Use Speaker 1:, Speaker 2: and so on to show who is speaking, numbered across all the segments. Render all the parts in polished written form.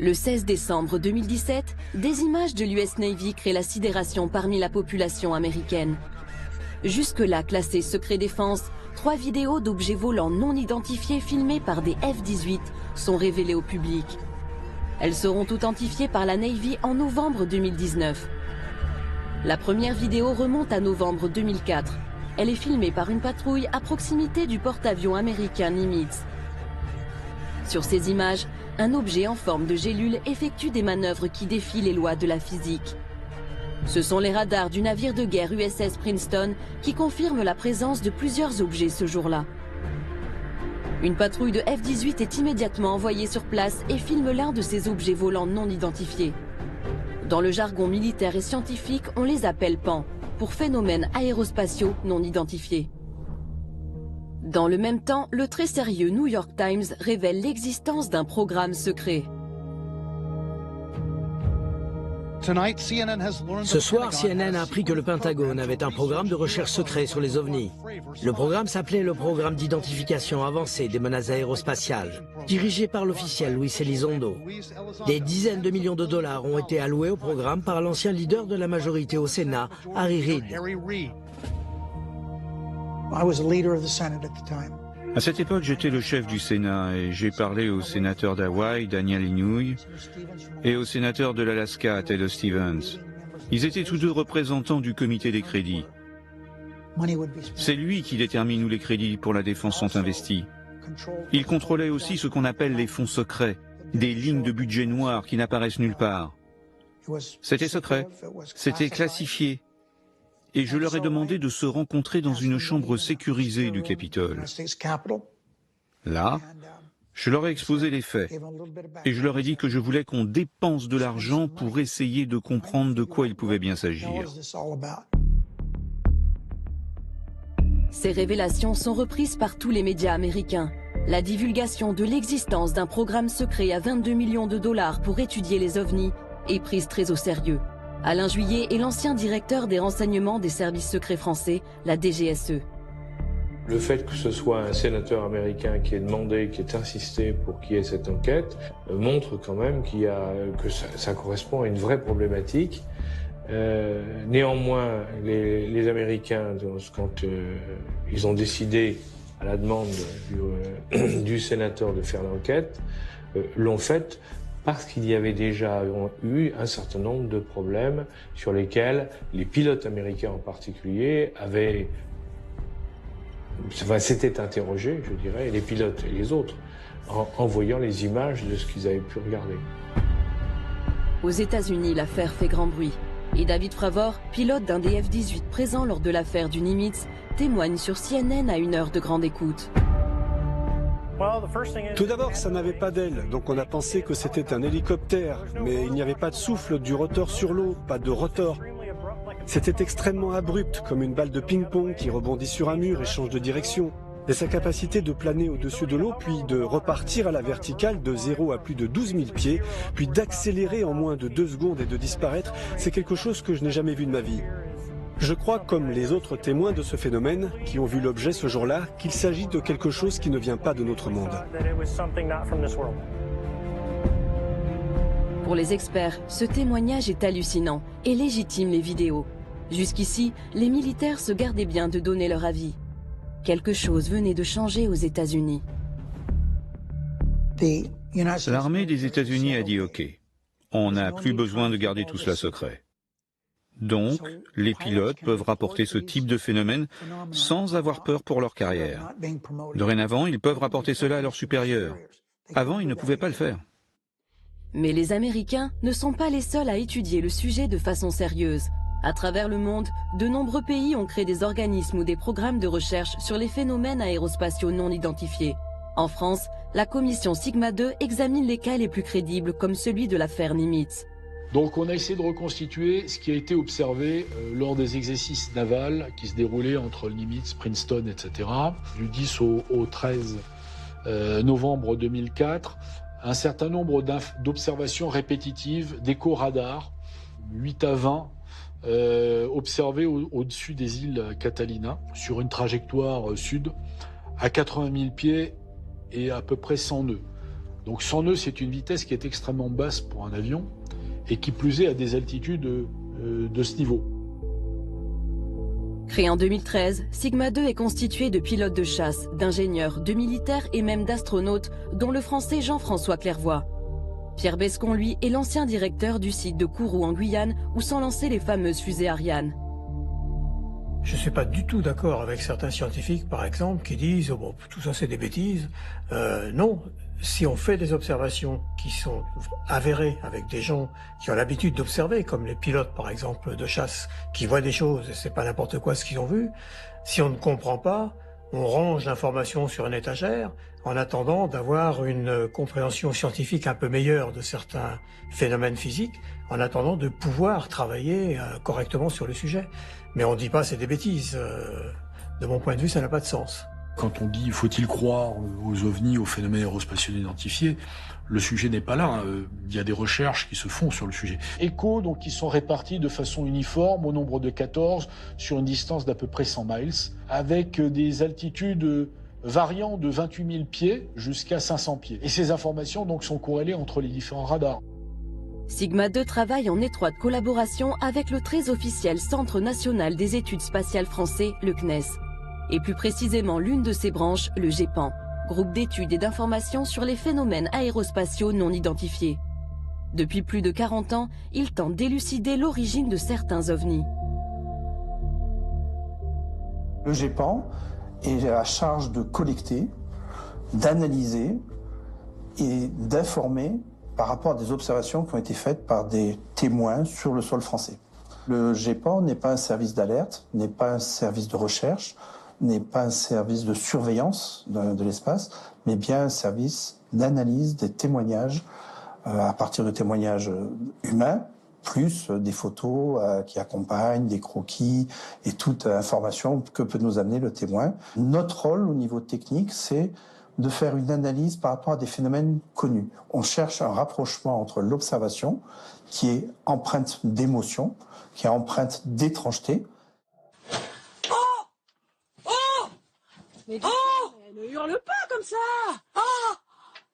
Speaker 1: Le 16 décembre 2017, des images de l'US Navy créent la sidération parmi la population américaine. Jusque-là classées secret défense, 3 vidéos d'objets volants non identifiés filmés par des F-18 sont révélées au public. Elles seront authentifiées par la Navy en novembre 2019. La première vidéo remonte à novembre 2004. Elle est filmée par une patrouille à proximité du porte-avions américain Nimitz. Sur ces images, un objet en forme de gélule effectue des manœuvres qui défient les lois de la physique. Ce sont les radars du navire de guerre USS Princeton qui confirment la présence de plusieurs objets ce jour-là. Une patrouille de F-18 est immédiatement envoyée sur place et filme l'un de ces objets volants non identifiés. Dans le jargon militaire et scientifique, on les appelle PAN, pour phénomènes aérospatiaux non identifiés. Dans le même temps, le très sérieux New York Times révèle l'existence d'un programme secret.
Speaker 2: Ce soir, CNN a appris que le Pentagone avait un programme de recherche secret sur les ovnis. Le programme s'appelait le Programme d'identification avancée des menaces aérospatiales, dirigé par l'officiel Luis Elizondo. Des dizaines de millions de dollars ont été alloués au programme par l'ancien leader de la majorité au Sénat, Harry Reid.
Speaker 3: À cette époque, j'étais le chef du Sénat et j'ai parlé au sénateur d'Hawaï, Daniel Inouye, et au sénateur de l'Alaska, Ted Stevens. Ils étaient tous deux représentants du comité des crédits. C'est lui qui détermine où les crédits pour la défense sont investis. Il contrôlait aussi ce qu'on appelle les fonds secrets, des lignes de budget noires qui n'apparaissent nulle part. C'était secret, c'était classifié. Et je leur ai demandé de se rencontrer dans une chambre sécurisée du Capitole. Là, je leur ai exposé les faits et je leur ai dit que je voulais qu'on dépense de l'argent pour essayer de comprendre de quoi il pouvait bien s'agir.
Speaker 1: Ces révélations sont reprises par tous les médias américains. La divulgation de l'existence d'un programme secret à 22 millions de dollars pour étudier les ovnis est prise très au sérieux. Alain Juillet est l'ancien directeur des renseignements des services secrets français, la DGSE.
Speaker 4: Le fait que ce soit un sénateur américain qui ait demandé, qui ait insisté pour qu'il y ait cette enquête, montre quand même que ça correspond à une vraie problématique. Néanmoins, les Américains, quand ils ont décidé, à la demande du sénateur de faire l'enquête, l'ont faite parce qu'il y avait déjà eu un certain nombre de problèmes sur lesquels les pilotes américains en particulier s'étaient interrogés, je dirais, et les pilotes et les autres, en voyant les images de ce qu'ils avaient pu regarder.
Speaker 1: Aux États-Unis, l'affaire fait grand bruit. Et David Fravor, pilote d'un des F-18 présent lors de l'affaire du Nimitz, témoigne sur CNN à une heure de grande écoute.
Speaker 5: Tout d'abord, ça n'avait pas d'aile, donc on a pensé que c'était un hélicoptère, mais il n'y avait pas de souffle du rotor sur l'eau, pas de rotor. C'était extrêmement abrupt, comme une balle de ping-pong qui rebondit sur un mur et change de direction. Et sa capacité de planer au-dessus de l'eau, puis de repartir à la verticale de 0 à plus de 12 000 pieds, puis d'accélérer en moins de 2 secondes et de disparaître, c'est quelque chose que je n'ai jamais vu de ma vie. Je crois, comme les autres témoins de ce phénomène, qui ont vu l'objet ce jour-là, qu'il s'agit de quelque chose qui ne vient pas de notre monde.
Speaker 1: Pour les experts, ce témoignage est hallucinant et légitime les vidéos. Jusqu'ici, les militaires se gardaient bien de donner leur avis. Quelque chose venait de changer aux États-Unis.
Speaker 3: L'armée des États-Unis a dit OK, on n'a plus besoin de garder tout cela secret. Donc, les pilotes peuvent rapporter ce type de phénomène sans avoir peur pour leur carrière. Dorénavant, ils peuvent rapporter cela à leurs supérieurs. Avant, ils ne pouvaient pas le faire.
Speaker 1: Mais les Américains ne sont pas les seuls à étudier le sujet de façon sérieuse. À travers le monde, de nombreux pays ont créé des organismes ou des programmes de recherche sur les phénomènes aérospatiaux non identifiés. En France, la commission Sigma 2 examine les cas les plus crédibles comme celui de l'affaire Nimitz.
Speaker 6: Donc on a essayé de reconstituer ce qui a été observé lors des exercices navals qui se déroulaient entre le Nimitz, Princeton, etc. Du 10 au 13 novembre 2004, un certain nombre d'observations répétitives d'écho-radars, 8 à 20, observés au-dessus des îles Catalina, sur une trajectoire sud, à 80 000 pieds et à peu près 100 nœuds. Donc 100 nœuds, c'est une vitesse qui est extrêmement basse pour un avion et qui plus est à des altitudes de ce niveau.
Speaker 1: Créé en 2013, Sigma 2 est constitué de pilotes de chasse, d'ingénieurs, de militaires et même d'astronautes, dont le français Jean-François Clairvoy. Pierre Bescon, lui, est l'ancien directeur du site de Kourou en Guyane, où sont lancées les fameuses fusées Ariane.
Speaker 7: Je ne suis pas du tout d'accord avec certains scientifiques, par exemple, qui disent « oh bon, tout ça c'est des bêtises ». Non, si on fait des observations qui sont avérées avec des gens qui ont l'habitude d'observer, comme les pilotes par exemple de chasse, qui voient des choses et c'est pas n'importe quoi ce qu'ils ont vu, si on ne comprend pas, on range l'information sur une étagère en attendant d'avoir une compréhension scientifique un peu meilleure de certains phénomènes physiques, en attendant de pouvoir travailler correctement sur le sujet. Mais on ne dit pas c'est des bêtises. De mon point de vue, ça n'a pas de sens.
Speaker 6: Quand on dit faut-il croire aux ovnis, aux phénomènes aérospatiaux identifiés, le sujet n'est pas là. Il y a des recherches qui se font sur le sujet. ECHO, donc, qui sont répartis de façon uniforme au nombre de 14 sur une distance d'à peu près 100 miles, avec des altitudes variant de 28 000 pieds jusqu'à 500 pieds. Et ces informations donc sont corrélées entre les différents radars.
Speaker 1: Sigma 2 travaille en étroite collaboration avec le très officiel Centre national des études spatiales français, le CNES. Et plus précisément l'une de ses branches, le GEPAN, groupe d'études et d'informations sur les phénomènes aérospatiaux non identifiés. Depuis plus de 40 ans, il tente d'élucider l'origine de certains ovnis.
Speaker 8: Le GEPAN est à charge de collecter, d'analyser et d'informer par rapport à des observations qui ont été faites par des témoins sur le sol français. Le GEPAN n'est pas un service d'alerte, n'est pas un service de recherche, n'est pas un service de surveillance de l'espace, mais bien un service d'analyse des témoignages à partir de témoignages humains, plus des photos qui accompagnent, des croquis et toute information que peut nous amener le témoin. Notre rôle au niveau technique, c'est de faire une analyse par rapport à des phénomènes connus. On cherche un rapprochement entre l'observation, qui est empreinte d'émotion, qui est empreinte d'étrangeté.
Speaker 9: Mais ne hurle pas comme ça.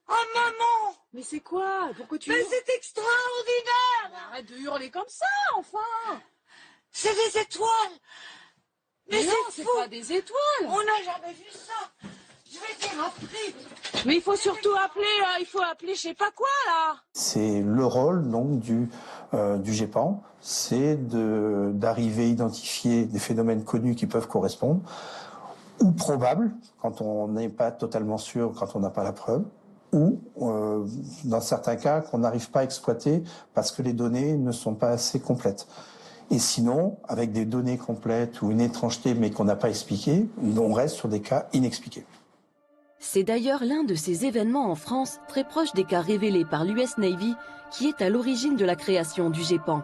Speaker 10: Maman.
Speaker 9: Mais c'est quoi? Pourquoi tu
Speaker 10: Mais
Speaker 9: hurles?
Speaker 10: c'est extraordinaire.
Speaker 9: Arrête de hurler comme ça, enfin.
Speaker 10: C'est des étoiles. Mais
Speaker 9: non,
Speaker 10: c'est
Speaker 9: c'est
Speaker 10: fou.
Speaker 9: pas des étoiles.
Speaker 10: On n'a jamais vu ça. Je vais dire après.
Speaker 9: Mais il faut surtout appeler, je sais pas quoi, là.
Speaker 8: C'est le rôle donc du GEPAN, c'est d'arriver à identifier des phénomènes connus qui peuvent correspondre, ou probables, quand on n'est pas totalement sûr, quand on n'a pas la preuve, ou dans certains cas qu'on n'arrive pas à exploiter parce que les données ne sont pas assez complètes. Et sinon, avec des données complètes ou une étrangeté mais qu'on n'a pas expliquée, on reste sur des cas inexpliqués.
Speaker 1: C'est d'ailleurs l'un de ces événements en France, très proche des cas révélés par l'US Navy, qui est à l'origine de la création du GEPAN.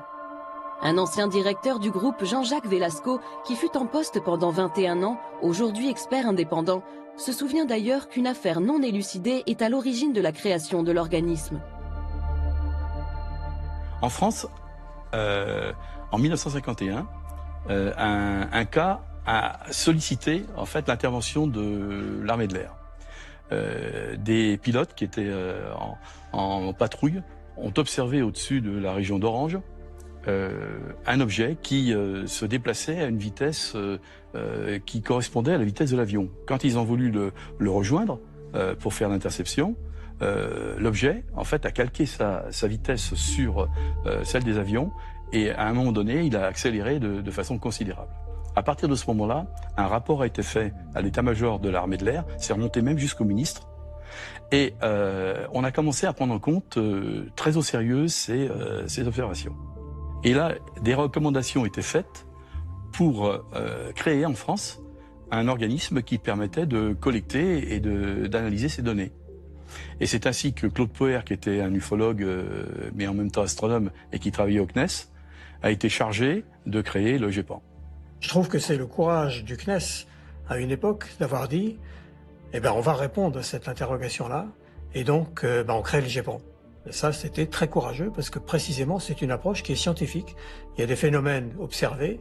Speaker 1: Un ancien directeur du groupe, Jean-Jacques Velasco, qui fut en poste pendant 21 ans, aujourd'hui expert indépendant, se souvient d'ailleurs qu'une affaire non élucidée est à l'origine de la création de l'organisme.
Speaker 11: En France, en 1951, un cas a sollicité en fait l'intervention de l'armée de l'air. Des pilotes qui étaient en patrouille ont observé au-dessus de la région d'Orange un objet qui se déplaçait à une vitesse qui correspondait à la vitesse de l'avion. Quand ils ont voulu le rejoindre pour faire l'interception, l'objet en fait a calqué sa vitesse sur celle des avions et à un moment donné il a accéléré de façon considérable. À partir de ce moment-là, un rapport a été fait à l'état-major de l'armée de l'air, c'est remonté même jusqu'au ministre, et on a commencé à prendre en compte très au sérieux ces observations. Et là, des recommandations étaient faites pour créer en France un organisme qui permettait de collecter et d'analyser ces données. Et c'est ainsi que Claude Poher, qui était un ufologue, mais en même temps astronome, et qui travaillait au CNES, a été chargé de créer le GEPAN.
Speaker 7: Je trouve que c'est le courage du CNES, à une époque, d'avoir dit « Eh ben, on va répondre à cette interrogation-là, et donc on crée le GEPAN ». Et ça, c'était très courageux, parce que précisément, c'est une approche qui est scientifique. Il y a des phénomènes observés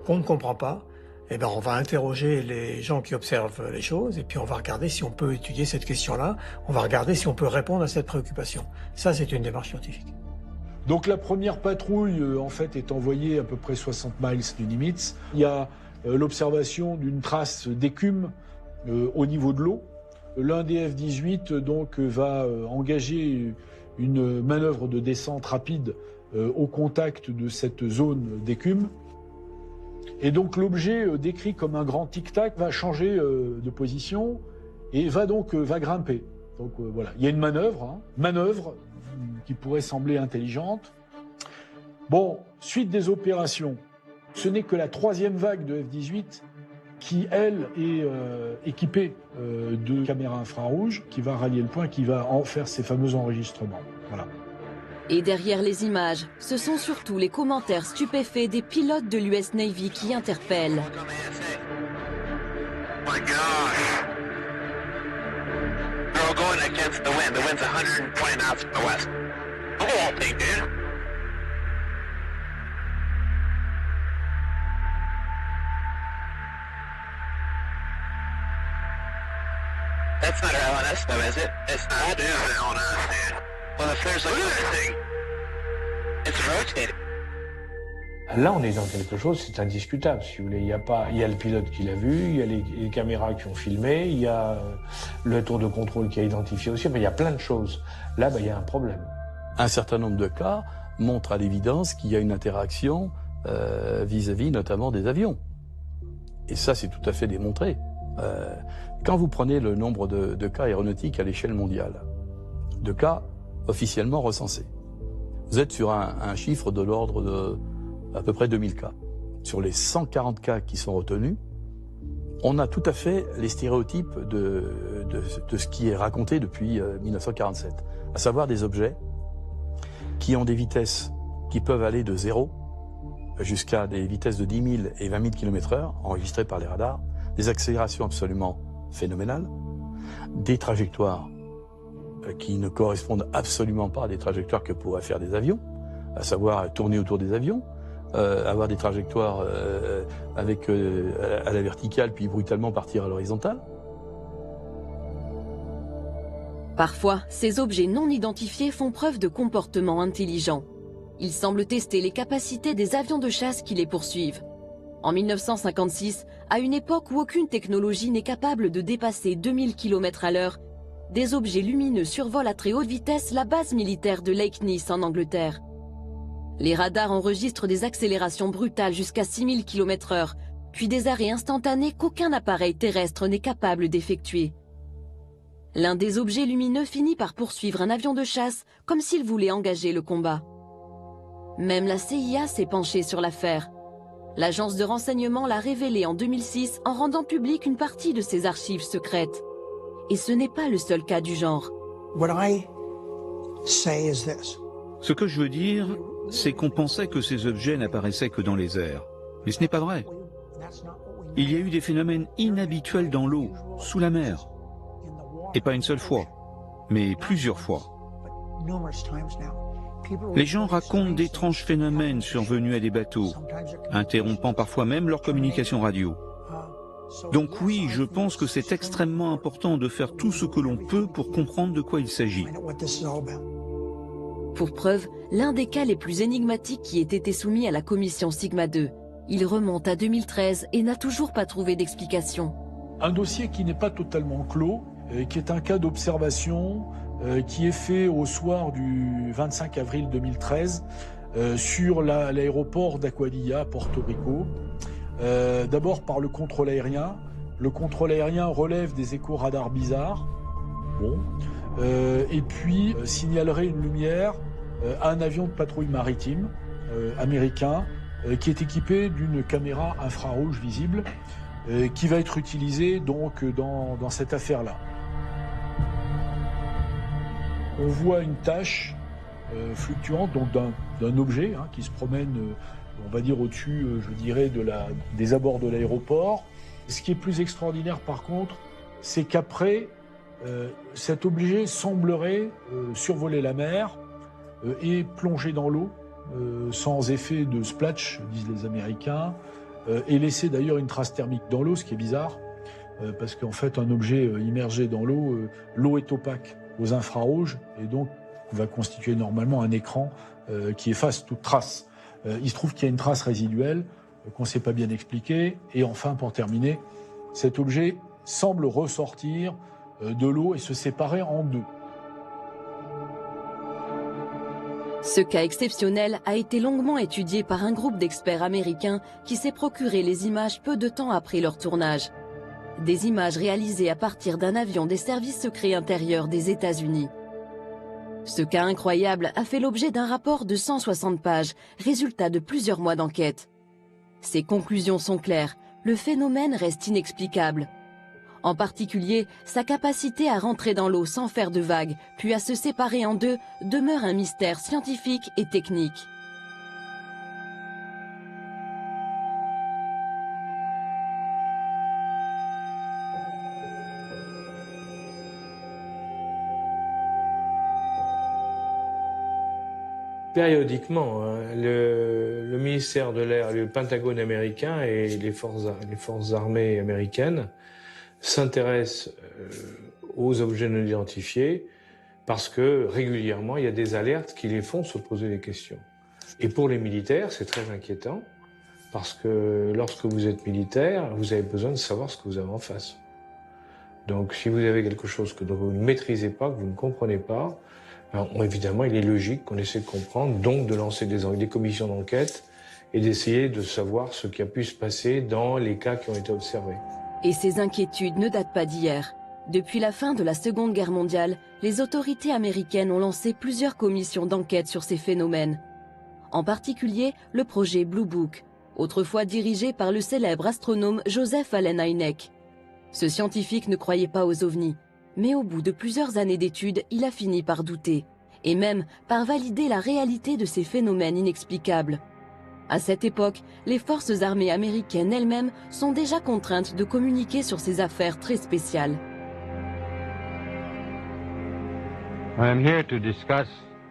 Speaker 7: qu'on ne comprend pas, eh ben, on va interroger les gens qui observent les choses et puis on va regarder si on peut étudier cette question-là, on va regarder si on peut répondre à cette préoccupation. Ça, c'est une démarche scientifique.
Speaker 6: Donc la première patrouille, en fait, est envoyée à peu près 60 miles du Nimitz. Il y a l'observation d'une trace d'écume au niveau de l'eau. L'un des F-18 donc va engager une manœuvre de descente rapide au contact de cette zone d'écume. Et donc l'objet décrit comme un grand tic-tac va changer de position et va grimper. Donc voilà, il y a une manœuvre qui pourrait sembler intelligente. Bon, suite des opérations, ce n'est que la troisième vague de F-18 qui, elle, est équipée de caméras infrarouges, qui va rallier le point, qui va en faire ces fameux enregistrements. Voilà.
Speaker 1: Et derrière les images, ce sont surtout les commentaires stupéfaits des pilotes de l'US Navy qui interpellent.
Speaker 12: Going against the wind. The wind's 120 knots from the west. Look at that thing, dude. That's not our LNS though, is it? It's not. It is an LNS, dude. Well, if there's like a thing, it's rotating.
Speaker 4: Là, on est dans quelque chose, c'est indiscutable, si vous voulez. Il y a le pilote qui l'a vu, il y a les caméras qui ont filmé, il y a le tour de contrôle qui a identifié aussi, mais il y a plein de choses. Là, il y a un problème.
Speaker 11: Un certain nombre de cas montrent à l'évidence qu'il y a une interaction vis-à-vis notamment des avions. Et ça, c'est tout à fait démontré. Quand vous prenez le nombre de cas aéronautiques à l'échelle mondiale, de cas officiellement recensés, vous êtes sur un chiffre de l'ordre de à peu près 2000 cas. Sur les 140 cas qui sont retenus, on a tout à fait les stéréotypes de ce qui est raconté depuis 1947, à savoir des objets qui ont des vitesses qui peuvent aller de 0 jusqu'à des vitesses de 10 000 et 20 000 km/h enregistrées par les radars, des accélérations absolument phénoménales, des trajectoires qui ne correspondent absolument pas à des trajectoires que pourraient faire des avions, à savoir tourner autour des avions, avoir des trajectoires avec à la verticale puis brutalement partir à l'horizontale.
Speaker 1: Parfois, ces objets non identifiés font preuve de comportements intelligents. Ils semblent tester les capacités des avions de chasse qui les poursuivent. En 1956, à une époque où aucune technologie n'est capable de dépasser 2000 km/h, des objets lumineux survolent à très haute vitesse la base militaire de Lake Nice en Angleterre. Les radars enregistrent des accélérations brutales jusqu'à 6000 km/h, puis des arrêts instantanés qu'aucun appareil terrestre n'est capable d'effectuer. L'un des objets lumineux finit par poursuivre un avion de chasse comme s'il voulait engager le combat. Même la CIA s'est penchée sur l'affaire. L'agence de renseignement l'a révélé en 2006 en rendant publique une partie de ses archives secrètes. Et ce n'est pas le seul cas du genre.
Speaker 3: Ce que je veux dire, c'est qu'on pensait que ces objets n'apparaissaient que dans les airs. Mais ce n'est pas vrai. Il y a eu des phénomènes inhabituels dans l'eau, sous la mer. Et pas une seule fois, mais plusieurs fois. Les gens racontent d'étranges phénomènes survenus à des bateaux, interrompant parfois même leur communication radio. Donc oui, je pense que c'est extrêmement important de faire tout ce que l'on peut pour comprendre de quoi il s'agit.
Speaker 1: Pour preuve, l'un des cas les plus énigmatiques qui ait été soumis à la commission Sigma 2. Il remonte à 2013 et n'a toujours pas trouvé d'explication.
Speaker 6: Un dossier qui n'est pas totalement clos, qui est un cas d'observation qui est fait au soir du 25 avril 2013 sur l'aéroport d'Aguadilla, Porto Rico. D'abord par le contrôle aérien. Le contrôle aérien relève des échos radars bizarres. Bon. Et puis signalerait une lumière à un avion de patrouille maritime américain qui est équipé d'une caméra infrarouge visible qui va être utilisée donc dans cette affaire-là. On voit une tache fluctuante donc d'un objet qui se promène, on va dire au-dessus, je dirais, des abords de l'aéroport. Ce qui est plus extraordinaire par contre, c'est qu'après, cet objet semblerait survoler la mer et plonger dans l'eau sans effet de splash, disent les Américains, et laisser d'ailleurs une trace thermique dans l'eau, ce qui est bizarre, parce qu'en fait, un objet immergé dans l'eau, l'eau est opaque aux infrarouges, et donc va constituer normalement un écran qui efface toute trace. Il se trouve qu'il y a une trace résiduelle qu'on ne sait pas bien expliquer, et enfin, pour terminer, cet objet semble ressortir de l'eau et se séparer en deux.
Speaker 1: Ce cas exceptionnel a été longuement étudié par un groupe d'experts américains qui s'est procuré les images peu de temps après leur tournage. Des images réalisées à partir d'un avion des services secrets intérieurs des États-Unis. Ce cas incroyable a fait l'objet d'un rapport de 160 pages, résultat de plusieurs mois d'enquête. Ses conclusions sont claires, le phénomène reste inexplicable. En particulier, sa capacité à rentrer dans l'eau sans faire de vagues, puis à se séparer en deux, demeure un mystère scientifique et technique.
Speaker 4: Périodiquement, hein, le ministère de l'Air, le Pentagone américain et les forces armées américaines s'intéressent aux objets non identifiés parce que régulièrement, il y a des alertes qui les font se poser des questions. Et pour les militaires, c'est très inquiétant parce que lorsque vous êtes militaire, vous avez besoin de savoir ce que vous avez en face. Donc si vous avez quelque chose que vous ne maîtrisez pas, que vous ne comprenez pas, alors, évidemment, il est logique qu'on essaie de comprendre, donc de lancer des commissions d'enquête et d'essayer de savoir ce qui a pu se passer dans les cas qui ont été observés.
Speaker 1: Et ces inquiétudes ne datent pas d'hier. Depuis la fin de la Seconde Guerre mondiale, les autorités américaines ont lancé plusieurs commissions d'enquête sur ces phénomènes. En particulier, le projet Blue Book, autrefois dirigé par le célèbre astronome Joseph Allen Hynek. Ce scientifique ne croyait pas aux ovnis. Mais au bout de plusieurs années d'études, il a fini par douter, et même par valider la réalité de ces phénomènes inexplicables. À cette époque, les forces armées américaines elles-mêmes sont déjà contraintes de communiquer sur ces affaires très spéciales.
Speaker 13: I am here to discuss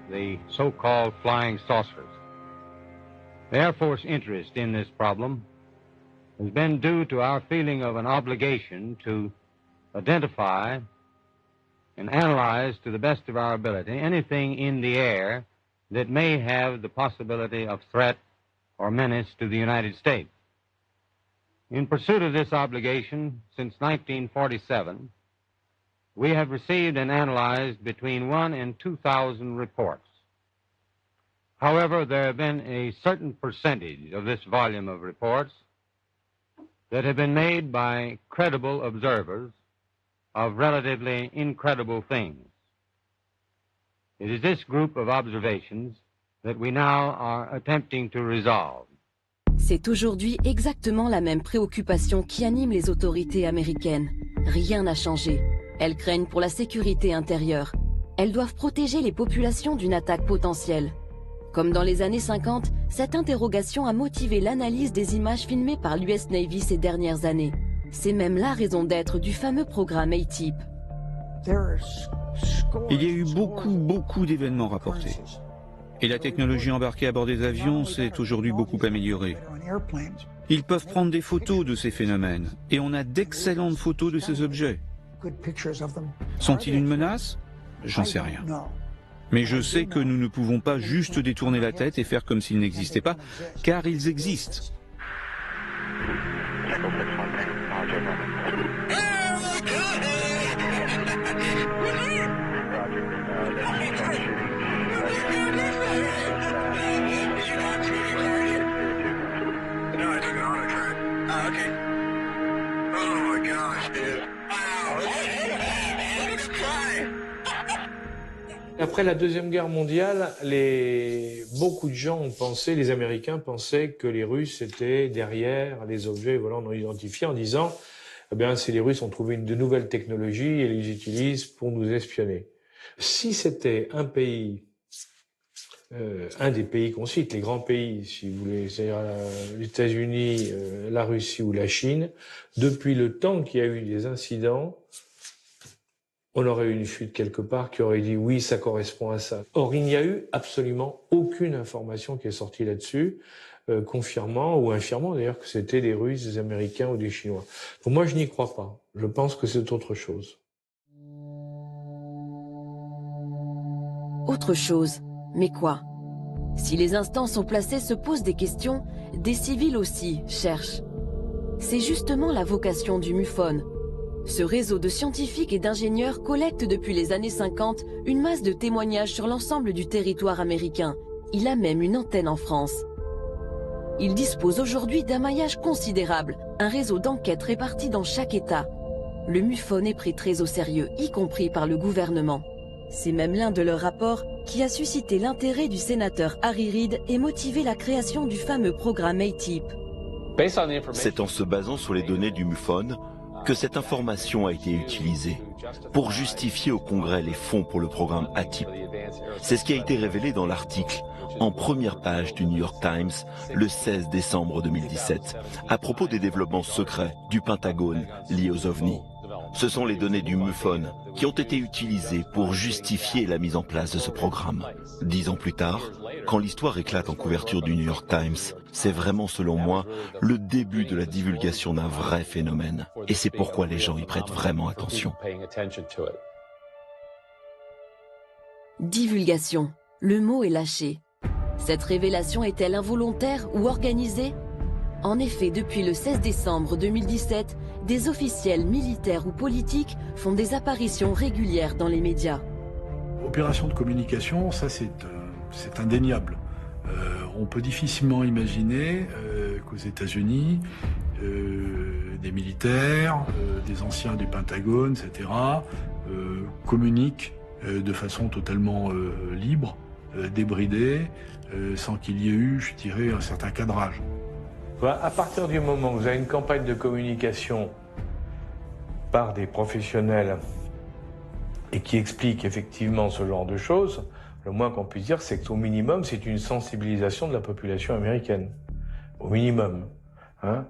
Speaker 13: the so-called flying saucers. The Air Force interest in this problem has been due to our feeling of an obligation to identify and analyze to the best of our ability anything in the air that may have the possibility of threat or menace to the United States. In pursuit of this obligation, since 1947, we have received and analyzed between 1,000 and 2,000 reports. However, there have been a certain percentage of this volume of reports that have been made by credible observers of relatively incredible things. It is this group of observations that we now are attempting to resolve.
Speaker 1: C'est aujourd'hui exactement la même préoccupation qui anime les autorités américaines. Rien n'a changé. Elles craignent pour la sécurité intérieure. Elles doivent protéger les populations d'une attaque potentielle. Comme dans les années 50, cette interrogation a motivé l'analyse des images filmées par l'US Navy ces dernières années. C'est même la raison d'être du fameux programme A-Type.
Speaker 3: Il y a eu beaucoup d'événements rapportés. Et la technologie embarquée à bord des avions s'est aujourd'hui beaucoup améliorée. Ils peuvent prendre des photos de ces phénomènes, et on a d'excellentes photos de ces objets. Sont-ils une menace? J'en sais rien. Mais je sais que nous ne pouvons pas juste détourner la tête et faire comme s'ils n'existaient pas, car ils existent.
Speaker 4: Après la Deuxième Guerre mondiale, beaucoup de gens ont pensé, les Américains pensaient que les Russes étaient derrière les objets volants non identifiés en disant eh bien, si les Russes ont trouvé de nouvelles technologies et les utilisent pour nous espionner. Si c'était un pays, un des pays qu'on cite, les grands pays, si vous voulez, c'est-à-dire les États-Unis, la Russie ou la Chine, depuis le temps qu'il y a eu des incidents, on aurait eu une fuite quelque part qui aurait dit oui, ça correspond à ça. Or, il n'y a eu absolument aucune information qui est sortie là-dessus. confirmant ou infirmant d'ailleurs que c'était des Russes, des Américains ou des Chinois. Pour moi, je n'y crois pas. Je pense que c'est autre chose.
Speaker 1: Autre chose, mais quoi? Si les instances au placé se posent des questions, des civils aussi cherchent. C'est justement la vocation du MUFON. Ce réseau de scientifiques et d'ingénieurs collecte depuis les années 50 une masse de témoignages sur l'ensemble du territoire américain. Il a même une antenne en France. Il dispose aujourd'hui d'un maillage considérable, un réseau d'enquêtes réparti dans chaque État. Le MUFON est pris très au sérieux, y compris par le gouvernement. C'est même l'un de leurs rapports qui a suscité l'intérêt du sénateur Harry Reid et motivé la création du fameux programme ATIP.
Speaker 14: C'est en se basant sur les données du MUFON que cette information a été utilisée pour justifier au Congrès les fonds pour le programme ATIP. C'est ce qui a été révélé dans l'article en première page du New York Times le 16 décembre 2017 à propos des développements secrets du Pentagone liés aux ovnis. Ce sont les données du MUFON qui ont été utilisées pour justifier la mise en place de ce programme. 10 ans plus tard, quand l'histoire éclate en couverture du New York Times, c'est vraiment, selon moi, le début de la divulgation d'un vrai phénomène. Et c'est pourquoi les gens y prêtent vraiment attention.
Speaker 1: Divulgation. Le mot est lâché. Cette révélation est-elle involontaire ou organisée? En effet, depuis le 16 décembre 2017, des officiels militaires ou politiques font des apparitions régulières dans les médias.
Speaker 6: Opération de communication, ça c'est indéniable. On peut difficilement imaginer qu'aux États-Unis, des militaires, des anciens du Pentagone, etc., communiquent de façon totalement libre, débridée, sans qu'il y ait eu, je dirais, un certain cadrage.
Speaker 4: À partir du moment où vous avez une campagne de communication par des professionnels et qui explique effectivement ce genre de choses, le moins qu'on puisse dire, c'est qu'au minimum, c'est une sensibilisation de la population américaine. Au minimum. Hein.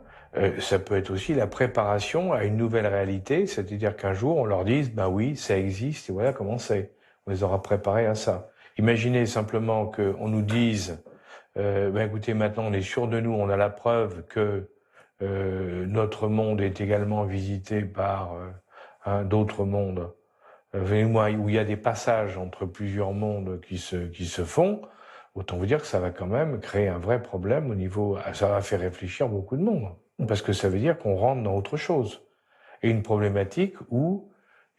Speaker 4: Ça peut être aussi la préparation à une nouvelle réalité, c'est-à-dire qu'un jour, on leur dise, ben oui, ça existe, et voilà comment c'est. On les aura préparés à ça. Imaginez simplement qu'on nous dise, ben écoutez, maintenant on est sûr de nous, on a la preuve que notre monde est également visité par d'autres mondes, où il y a des passages entre plusieurs mondes qui se font, autant vous dire que ça va quand même créer un vrai problème au niveau... Ça va faire réfléchir beaucoup de monde, parce que ça veut dire qu'on rentre dans autre chose. Et une problématique où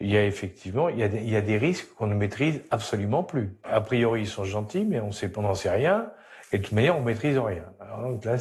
Speaker 4: il y a effectivement il y a des risques qu'on ne maîtrise absolument plus. A priori, ils sont gentils, mais on n'en sait rien, et de toute manière, on ne maîtrise rien. Alors donc là,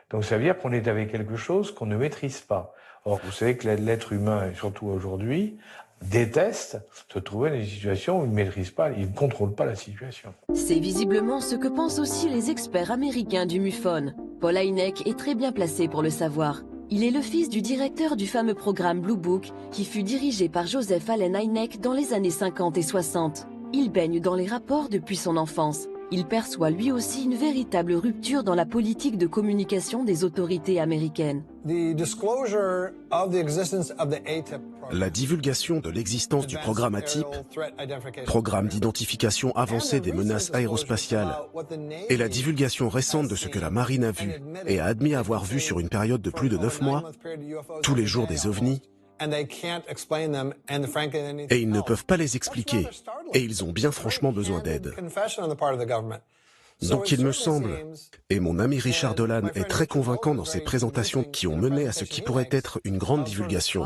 Speaker 4: donc ça veut dire qu'on est avec quelque chose qu'on ne maîtrise pas. Or, vous savez que l'être humain, et surtout aujourd'hui, déteste se trouver dans des situations où il ne maîtrise pas, il ne contrôle pas la situation.
Speaker 1: C'est visiblement ce que pensent aussi les experts américains du MUFON. Paul Hynek est très bien placé pour le savoir. Il est le fils du directeur du fameux programme Blue Book qui fut dirigé par Joseph Allen Hynek dans les années 50 et 60. Il baigne dans les rapports depuis son enfance. Il perçoit lui aussi une véritable rupture dans la politique de communication des autorités américaines.
Speaker 15: La divulgation de l'existence du programme ATIP, programme d'identification avancée des menaces aérospatiales, et la divulgation récente de ce que la marine a vu et a admis avoir vu sur une période de plus de 9 mois, tous les jours des ovnis, et ils ne peuvent pas les expliquer, et ils ont bien franchement besoin d'aide. Donc il me semble, et mon ami Richard Dolan est très convaincant dans ses présentations qui ont mené à ce qui pourrait être une grande divulgation.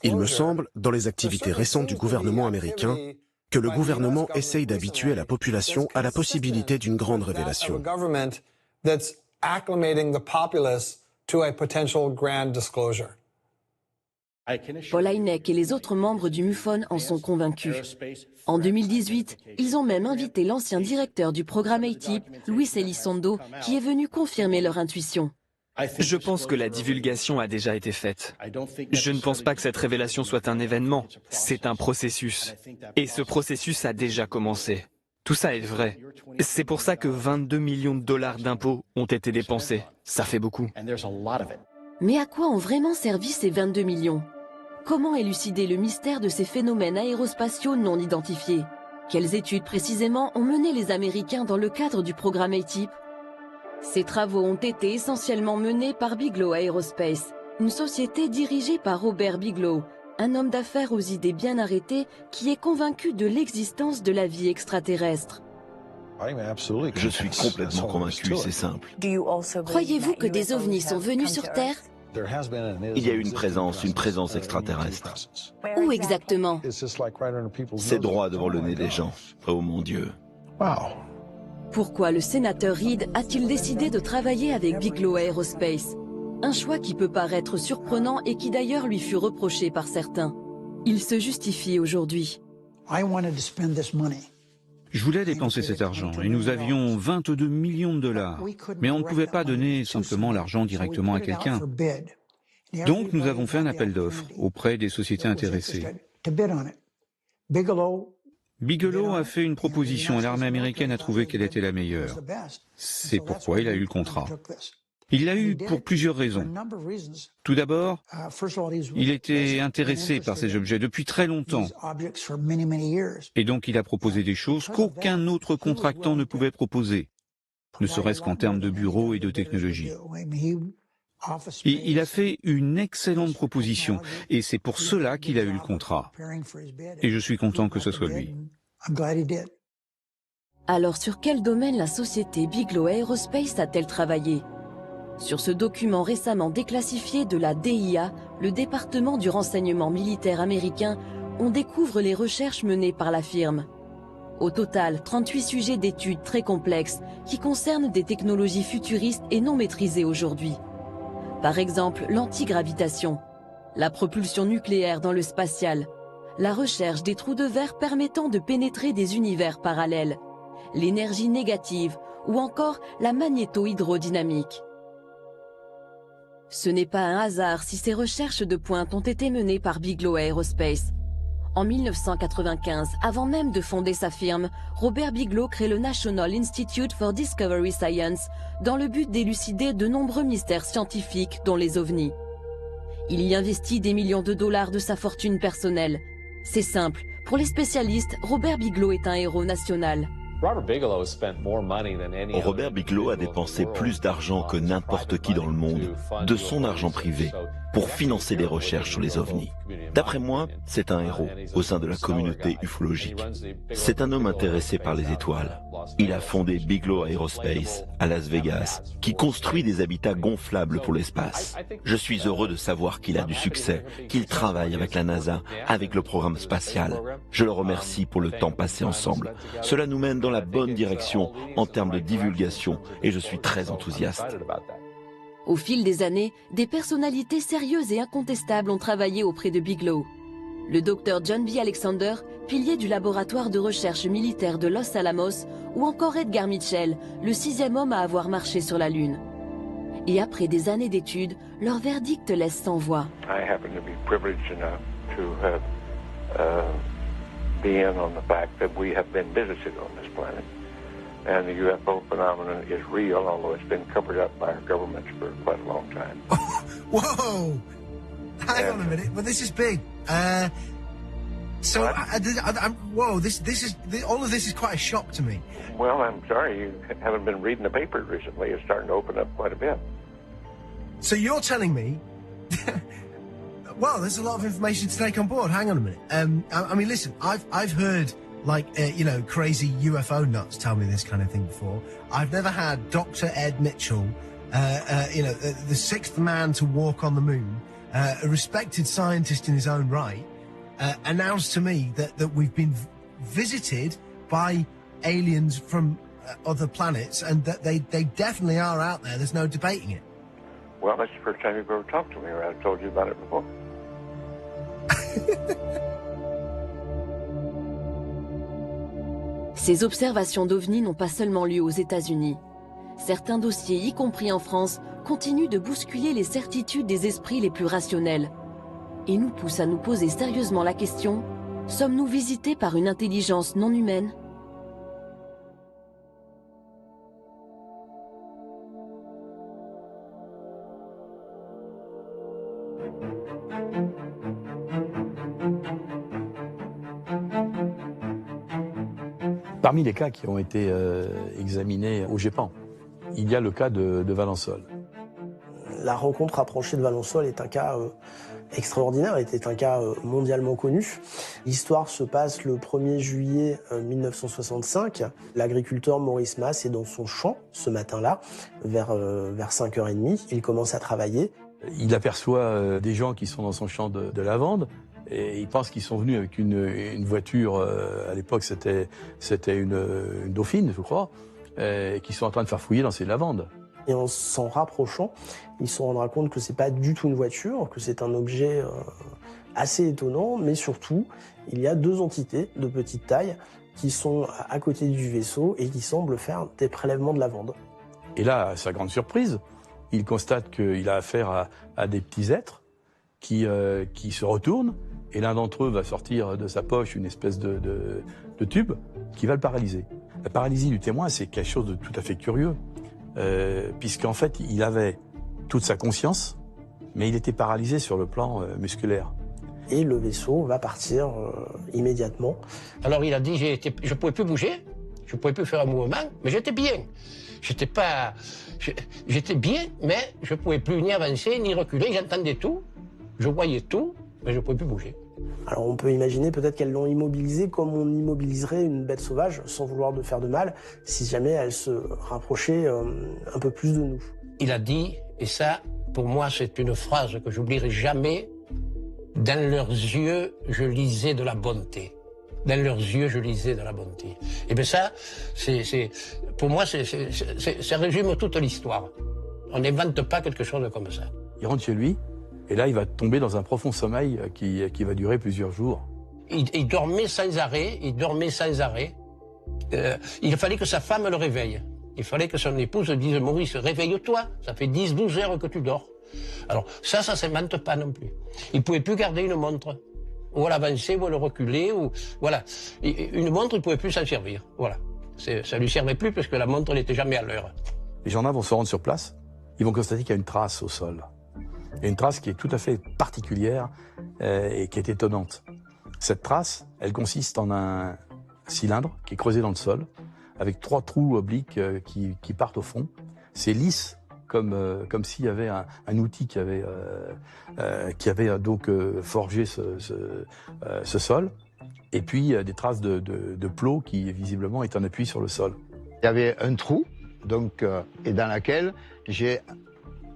Speaker 15: Il me semble, dans les activités récentes du gouvernement américain, que le gouvernement essaye d'habituer la population à la possibilité d'une grande révélation.
Speaker 1: Paul Hynek et les autres membres du MUFON en sont convaincus. En 2018, ils ont même invité l'ancien directeur du programme ATIP, Luis Elizondo, qui est venu confirmer leur intuition.
Speaker 16: Je pense que la divulgation a déjà été faite. Je ne pense pas que cette révélation soit un événement, c'est un processus. Et ce processus a déjà commencé. Tout ça est vrai. C'est pour ça que 22 millions de dollars d'impôts ont été dépensés. Ça fait beaucoup.
Speaker 1: Mais à quoi ont vraiment servi ces 22 millions? Comment élucider le mystère de ces phénomènes aérospatiaux non identifiés? Quelles études précisément ont mené les Américains dans le cadre du programme ATIP? Ces travaux ont été essentiellement menés par Bigelow Aerospace, une société dirigée par Robert Bigelow, un homme d'affaires aux idées bien arrêtées qui est convaincu de l'existence de la vie extraterrestre.
Speaker 14: Je suis complètement convaincu, c'est simple.
Speaker 1: Croyez-vous que des ovnis sont venus sur Terre?
Speaker 14: Il y a une présence extraterrestre.
Speaker 1: Où exactement?
Speaker 14: C'est droit devant le nez des gens. Oh mon Dieu.
Speaker 1: Pourquoi le sénateur Reid a-t-il décidé de travailler avec Bigelow Aerospace? Un choix qui peut paraître surprenant et qui d'ailleurs lui fut reproché par certains. Il se justifie aujourd'hui.
Speaker 3: Je voulais dépenser cet argent et nous avions 22 millions de dollars. Mais on ne pouvait pas donner simplement l'argent directement à quelqu'un. Donc nous avons fait un appel d'offres auprès des sociétés intéressées. Bigelow a fait une proposition et l'armée américaine a trouvé qu'elle était la meilleure. C'est pourquoi il a eu le contrat. Il l'a eu pour plusieurs raisons. Tout d'abord, il était intéressé par ces objets depuis très longtemps. Et donc il a proposé des choses qu'aucun autre contractant ne pouvait proposer, ne serait-ce qu'en termes de bureaux et de technologie. Et il a fait une excellente proposition, et c'est pour cela qu'il a eu le contrat. Et je suis content que ce soit lui.
Speaker 1: Alors sur quel domaine la société Bigelow Aerospace a-t-elle travaillé? Sur ce document récemment déclassifié de la DIA, le département du renseignement militaire américain, on découvre les recherches menées par la firme. Au total, 38 sujets d'études très complexes qui concernent des technologies futuristes et non maîtrisées aujourd'hui. Par exemple, l'antigravitation, la propulsion nucléaire dans le spatial, la recherche des trous de verre permettant de pénétrer des univers parallèles, l'énergie négative ou encore la magnéto-hydrodynamique. Ce n'est pas un hasard si ces recherches de pointe ont été menées par Bigelow Aerospace. En 1995, avant même de fonder sa firme, Robert Bigelow crée le National Institute for Discovery Science dans le but d'élucider de nombreux mystères scientifiques, dont les ovnis. Il y investit des millions de dollars de sa fortune personnelle. C'est simple, pour les spécialistes, Robert Bigelow est un héros national.
Speaker 14: Robert Bigelow a dépensé plus d'argent que n'importe qui dans le monde, de son argent privé, pour financer des recherches sur les ovnis. D'après moi, c'est un héros au sein de la communauté ufologique. C'est un homme intéressé par les étoiles. Il a fondé Bigelow Aerospace à Las Vegas, qui construit des habitats gonflables pour l'espace. Je suis heureux de savoir qu'il a du succès, qu'il travaille avec la NASA, avec le programme spatial. Je le remercie pour le temps passé ensemble. Cela nous mène dans la bonne direction en termes de divulgation et je suis très enthousiaste.
Speaker 1: Au fil des années, des personnalités sérieuses et incontestables ont travaillé auprès de Bigelow. Le docteur John B. Alexander, pilier du laboratoire de recherche militaire de Los Alamos, ou encore Edgar Mitchell, le 6e homme à avoir marché sur la Lune. Et après des années d'études, leur verdict laisse sans voix.
Speaker 17: And the UFO phenomenon is real, although it's been covered up by our governments for quite a long time.
Speaker 18: Whoa! Hang on a minute, but this is big. Whoa, this is all of this is quite a shock to me.
Speaker 17: Well, I'm sorry you haven't been reading the papers recently. It's starting to open up quite a bit.
Speaker 18: So you're telling me? Well, there's a lot of information to take on board. Hang on a minute. I mean, listen, I've heard. Crazy UFO nuts tell me this kind of thing before. I've never had Dr. Ed Mitchell, the sixth man to walk on the moon, a respected scientist in his own right, announce to me that we've been visited by aliens from other planets and that they definitely are out there. There's no debating it.
Speaker 17: Well, that's the first time you've ever talked to me, or I've told you about it before.
Speaker 1: Ces observations d'OVNI n'ont pas seulement lieu aux États-Unis. Certains dossiers, y compris en France, continuent de bousculer les certitudes des esprits les plus rationnels. Et nous poussent à nous poser sérieusement la question, sommes-nous visités par une intelligence non humaine ?
Speaker 11: Parmi les cas qui ont été examinés au GEPAN, il y a le cas de Valensole.
Speaker 19: La rencontre rapprochée de Valensole est un cas extraordinaire, était un cas mondialement connu. L'histoire se passe le 1er juillet 1965. L'agriculteur Maurice Masse est dans son champ ce matin-là, vers 5h30. Il commence à travailler.
Speaker 11: Il aperçoit des gens qui sont dans son champ de lavande et il pense qu'ils sont venus avec une voiture, à l'époque c'était une Dauphine, je crois, qui sont en train de faire fouiller dans ces lavandes.
Speaker 19: Et en s'en rapprochant, il se rendra compte que c'est pas du tout une voiture, que c'est un objet assez étonnant, mais surtout, il y a 2 entités de petite taille qui sont à côté du vaisseau et qui semblent faire des prélèvements de lavande.
Speaker 11: Et là, à sa grande surprise, il constate qu'il a affaire à des petits êtres qui se retournent, et l'un d'entre eux va sortir de sa poche une espèce de tube qui va le paralyser. La paralysie du témoin, c'est quelque chose de tout à fait curieux. Puisqu'en fait, il avait toute sa conscience, mais il était paralysé sur le plan musculaire.
Speaker 19: Et le vaisseau va partir immédiatement.
Speaker 20: Alors il a dit, je ne pouvais plus bouger, je ne pouvais plus faire un mouvement, mais j'étais bien. J'étais bien, mais je ne pouvais plus ni avancer, ni reculer, j'entendais tout, je voyais tout, mais je ne pouvais plus bouger.
Speaker 19: Alors on peut imaginer peut-être qu'elles l'ont immobilisé comme on immobiliserait une bête sauvage, sans vouloir de faire de mal, si jamais elle se rapprochait un peu plus de nous.
Speaker 20: Il a dit, et ça, pour moi, c'est une phrase que j'oublierai jamais, « Dans leurs yeux, je lisais de la bonté. » Dans leurs yeux, je lisais de la bonté. Et bien ça, pour moi, ça résume toute l'histoire. On n'invente pas quelque chose comme ça.
Speaker 11: Il rentre chez lui, et là, il va tomber dans un profond sommeil qui va durer plusieurs jours.
Speaker 20: Il dormait sans arrêt, il fallait que sa femme le réveille. Il fallait que son épouse dise « Maurice, réveille-toi, ça fait 10-12 heures que tu dors. » Alors ça ne s'invente pas non plus. Il ne pouvait plus garder une montre. Ou à l'avancer, ou à le reculer, ou... Voilà. Une montre, il ne pouvait plus s'en servir. Voilà. Ça ne lui servait plus parce que la montre n'était jamais à l'heure.
Speaker 11: Les gendarmes vont se rendre sur place. Ils vont constater qu'il y a une trace au sol. Il y a une trace qui est tout à fait particulière et qui est étonnante. Cette trace, elle consiste en un cylindre qui est creusé dans le sol, avec 3 trous obliques qui partent au fond. C'est lisse, comme s'il y avait un outil qui avait donc forgé ce sol. Et puis des traces de plot qui visiblement est en appui sur le sol.
Speaker 21: Il y avait un trou, donc, et dans lequel j'ai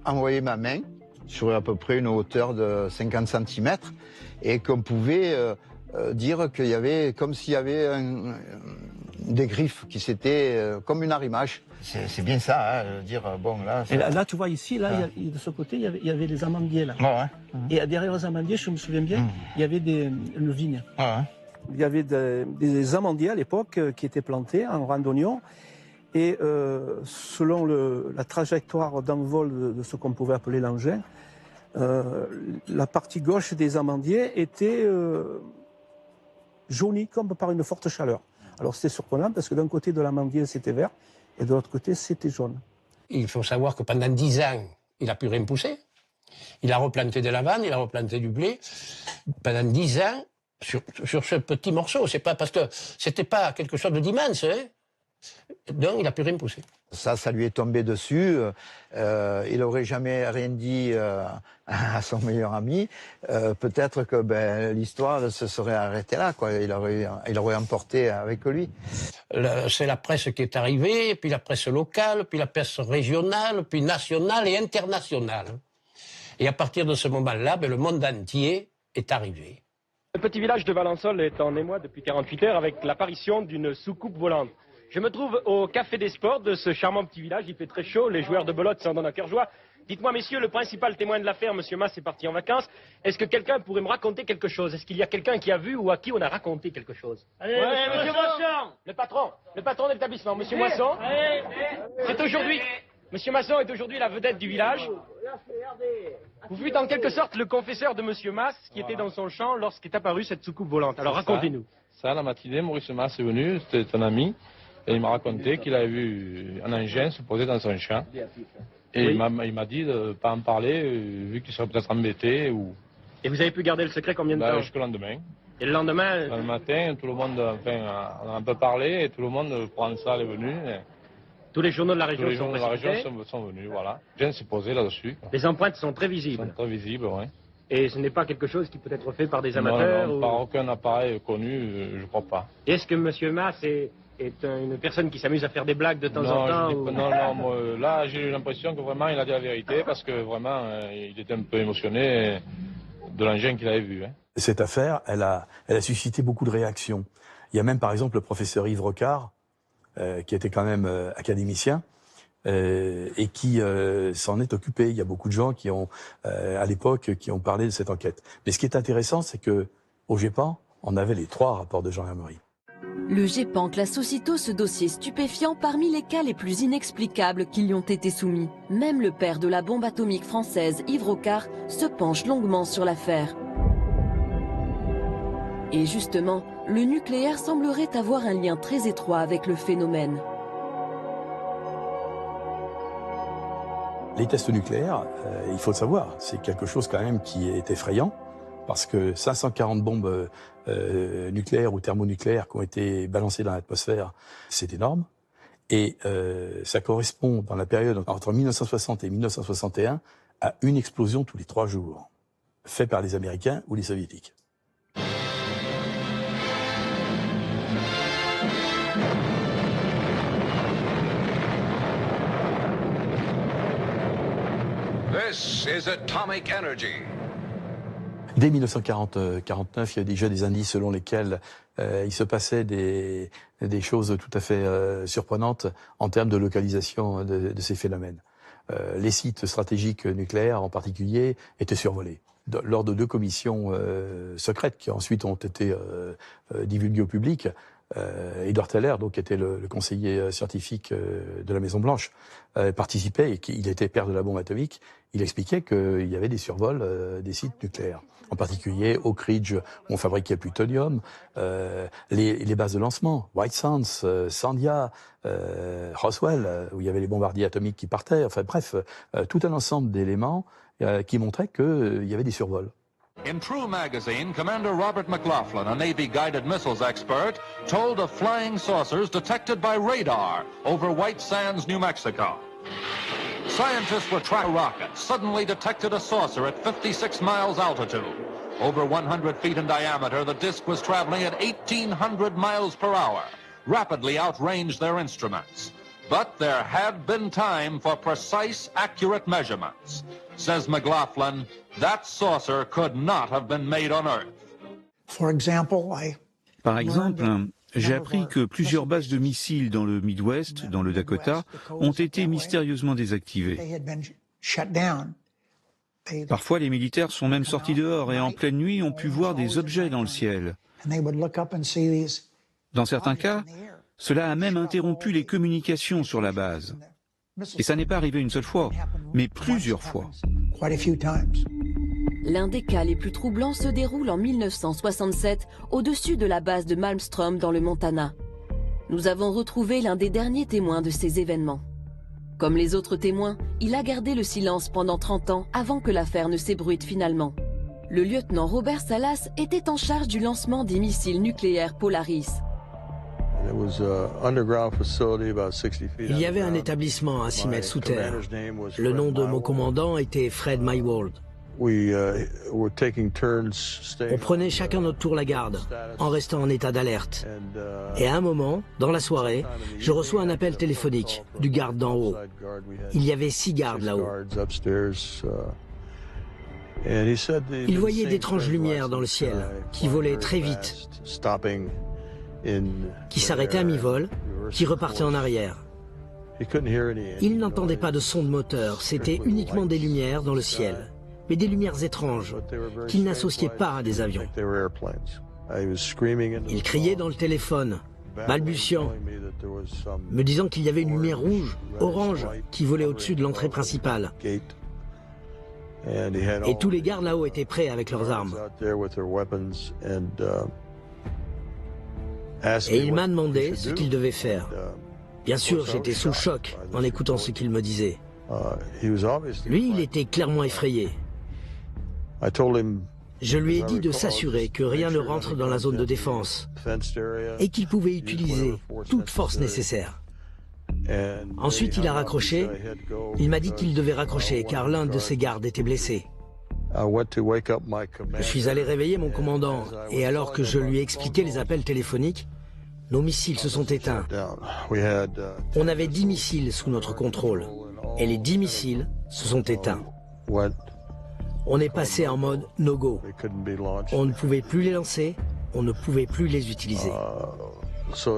Speaker 21: envoyé ma main sur à peu près une hauteur de 50 cm et qu'on pouvait dire qu'il y avait comme s'il y avait des griffes qui s'étaient comme une arrimage. C'est bien ça, hein, dire bon là.
Speaker 22: Et là, tu vois ici, là, de ce côté, il y avait les amandiers là.
Speaker 21: Ouais.
Speaker 22: Et derrière les amandiers, je me souviens bien, il y avait une vigne.
Speaker 21: Ouais.
Speaker 22: Il y avait des amandiers à l'époque qui étaient plantés en rang d'oignons. Et selon la trajectoire d'envol de ce qu'on pouvait appeler l'engin, la partie gauche des amandiers était jaunie comme par une forte chaleur. Alors c'était surprenant parce que d'un côté de l'amandier c'était vert et de l'autre côté c'était jaune.
Speaker 20: Il faut savoir que pendant 10 ans, il n'a plus rien poussé. Il a replanté de la lavande, il a replanté du blé. Pendant 10 ans, sur ce petit morceau, c'est pas parce que c'était pas quelque chose d'immense, hein. Donc il n'a plus rien poussé.
Speaker 21: Ça lui est tombé dessus. Il n'aurait jamais rien dit à son meilleur ami. Peut-être que l'histoire se serait arrêtée là, quoi. Il aurait emporté avec lui.
Speaker 20: C'est la presse qui est arrivée, puis la presse locale, puis la presse régionale, puis nationale et internationale. Et à partir de ce moment-là, le monde entier est arrivé.
Speaker 23: Le petit village de Valensole est en émoi depuis 48 heures avec l'apparition d'une soucoupe volante. Je me trouve au Café des Sports de ce charmant petit village. Il fait très chaud, les joueurs de belote s'en donnent à cœur joie. Dites-moi, messieurs, le principal témoin de l'affaire, M. Masse, est parti en vacances. Est-ce que quelqu'un pourrait me raconter quelque chose? Est-ce qu'il y a quelqu'un qui a vu ou à qui on a raconté quelque chose?
Speaker 10: Allez, monsieur Moisson.
Speaker 23: Le patron de l'établissement, M. Moisson. C'est aujourd'hui... M. Masson est aujourd'hui la vedette du village. Vous fûtes en quelque sorte le confesseur de M. Masse qui était dans son champ lorsqu'est apparue cette soucoupe volante. Alors racontez-nous.
Speaker 24: Ça, la matinée, Maurice Masse est venu, c'était un ami, et il m'a raconté qu'il avait vu un engin se poser dans son champ. Et oui, il m'a dit de ne pas en parler, vu qu'il serait peut-être embêté. Ou...
Speaker 23: Et vous avez pu garder le secret combien de temps?
Speaker 24: Jusqu'au lendemain.
Speaker 23: Et le lendemain...
Speaker 24: Le matin, tout le monde, enfin, on a un peu parlé et tout le monde, Provençal est venu.
Speaker 23: Tous les journaux de la région
Speaker 24: tous les journaux de la région sont venus, voilà. Gens s'est posé là-dessus.
Speaker 23: Les empreintes sont très visibles.
Speaker 24: Sont très visibles, oui.
Speaker 23: Et ce n'est pas quelque chose qui peut être fait par des amateurs?
Speaker 24: Non, par aucun appareil connu, je ne crois pas.
Speaker 23: Est-ce que M. Mas est une personne qui s'amuse à faire des blagues de temps en temps?
Speaker 24: Non, moi, là j'ai eu l'impression que vraiment il a dit la vérité parce que vraiment il était un peu émotionné de l'engin qu'il avait vu. Hein.
Speaker 11: Cette affaire, elle a suscité beaucoup de réactions. Il y a même par exemple le professeur Yves Rocard, qui était quand même académicien, et qui s'en est occupé. Il y a beaucoup de gens qui ont, à l'époque, qui ont parlé de cette enquête. Mais ce qui est intéressant, c'est que au GEPAN, on avait les 3 rapports de Jean Hermery.
Speaker 1: Le GEPAN classe aussitôt ce dossier stupéfiant parmi les cas les plus inexplicables qui lui ont été soumis. Même le père de la bombe atomique française, Yves Rocard, se penche longuement sur l'affaire. Et justement, le nucléaire semblerait avoir un lien très étroit avec le phénomène.
Speaker 11: Les tests nucléaires, il faut le savoir, c'est quelque chose quand même qui est effrayant, parce que 540 bombes nucléaires ou thermonucléaires qui ont été balancées dans l'atmosphère, c'est énorme. Et ça correspond, dans la période entre 1960 et 1961, à une explosion tous les 3 jours, faite par les Américains ou les Soviétiques.
Speaker 2: This is atomic energy.
Speaker 11: Dès 1949, il y a déjà des indices selon lesquels il se passait des choses tout à fait surprenantes en termes de localisation de ces phénomènes. Les sites stratégiques nucléaires en particulier étaient survolés. Lors de 2 commissions secrètes qui ensuite ont été divulguées au public, Edward Teller, donc, qui était le conseiller scientifique de la Maison-Blanche, participait, et il était père de la bombe atomique. Il expliquait qu'il y avait des survols des sites nucléaires, en particulier Oak Ridge, où on fabriquait le plutonium, les bases de lancement, White Sands, Sandia, Roswell, où il y avait les bombardiers atomiques qui partaient, enfin bref, tout un ensemble d'éléments qui montraient qu'il y avait des survols.
Speaker 2: In True magazine, Commander Robert McLaughlin, a Navy-guided missiles expert, told of flying saucers detected by radar over White Sands, New Mexico. Scientists were tracking a rocket, suddenly detected a saucer at 56 miles altitude. Over 100 feet in diameter, the disk was traveling at 1,800 miles per hour, rapidly outranged their instruments. But there had been time for precise, accurate measurements. Says McLaughlin, that saucer could not have been made on Earth.
Speaker 3: Par exemple, j'ai appris que plusieurs bases de missiles dans le Midwest, dans le Dakota, ont été mystérieusement désactivées. Parfois, les militaires sont même sortis dehors et en pleine nuit ont pu voir des objets dans le ciel. Dans certains cas, cela a même interrompu les communications sur la base. Et ça n'est pas arrivé une seule fois, mais plusieurs fois.
Speaker 1: L'un des cas les plus troublants se déroule en 1967 au-dessus de la base de Malmstrom dans le Montana. Nous avons retrouvé l'un des derniers témoins de ces événements. Comme les autres témoins, il a gardé le silence pendant 30 ans avant que l'affaire ne s'ébruite finalement. Le lieutenant Robert Salas était en charge du lancement des missiles nucléaires Polaris.
Speaker 5: Il y avait un établissement à 6 mètres sous terre. Le nom de mon commandant était Fred Mywald. On prenait chacun notre tour la garde, en restant en état d'alerte. Et à un moment, dans la soirée, je reçois un appel téléphonique du garde d'en haut. Il y avait 6 gardes là-haut. Il voyait d'étranges lumières dans le ciel, qui volaient très vite, qui s'arrêtaient à mi-vol, qui repartaient en arrière. Il n'entendait pas de son de moteur, c'était uniquement des lumières dans le ciel, mais des lumières étranges, qu'il n'associait pas à des avions. Il criait dans le téléphone, balbutiant, me disant qu'il y avait une lumière rouge, orange, qui volait au-dessus de l'entrée principale. Et tous les gardes là-haut étaient prêts avec leurs armes. Et il m'a demandé ce qu'il devait faire. Bien sûr, j'étais sous le choc en écoutant ce qu'il me disait. Lui, il était clairement effrayé. Je lui ai dit de s'assurer que rien ne rentre dans la zone de défense et qu'il pouvait utiliser toute force nécessaire. Ensuite, il a raccroché. Il m'a dit qu'il devait raccrocher car l'un de ses gardes était blessé. Je suis allé réveiller mon commandant et alors que je lui ai expliqué les appels téléphoniques, nos missiles se sont éteints. On avait 10 missiles sous notre contrôle et les 10 missiles se sont éteints. On est passé en mode no-go. On ne pouvait plus les lancer, on ne pouvait plus les utiliser.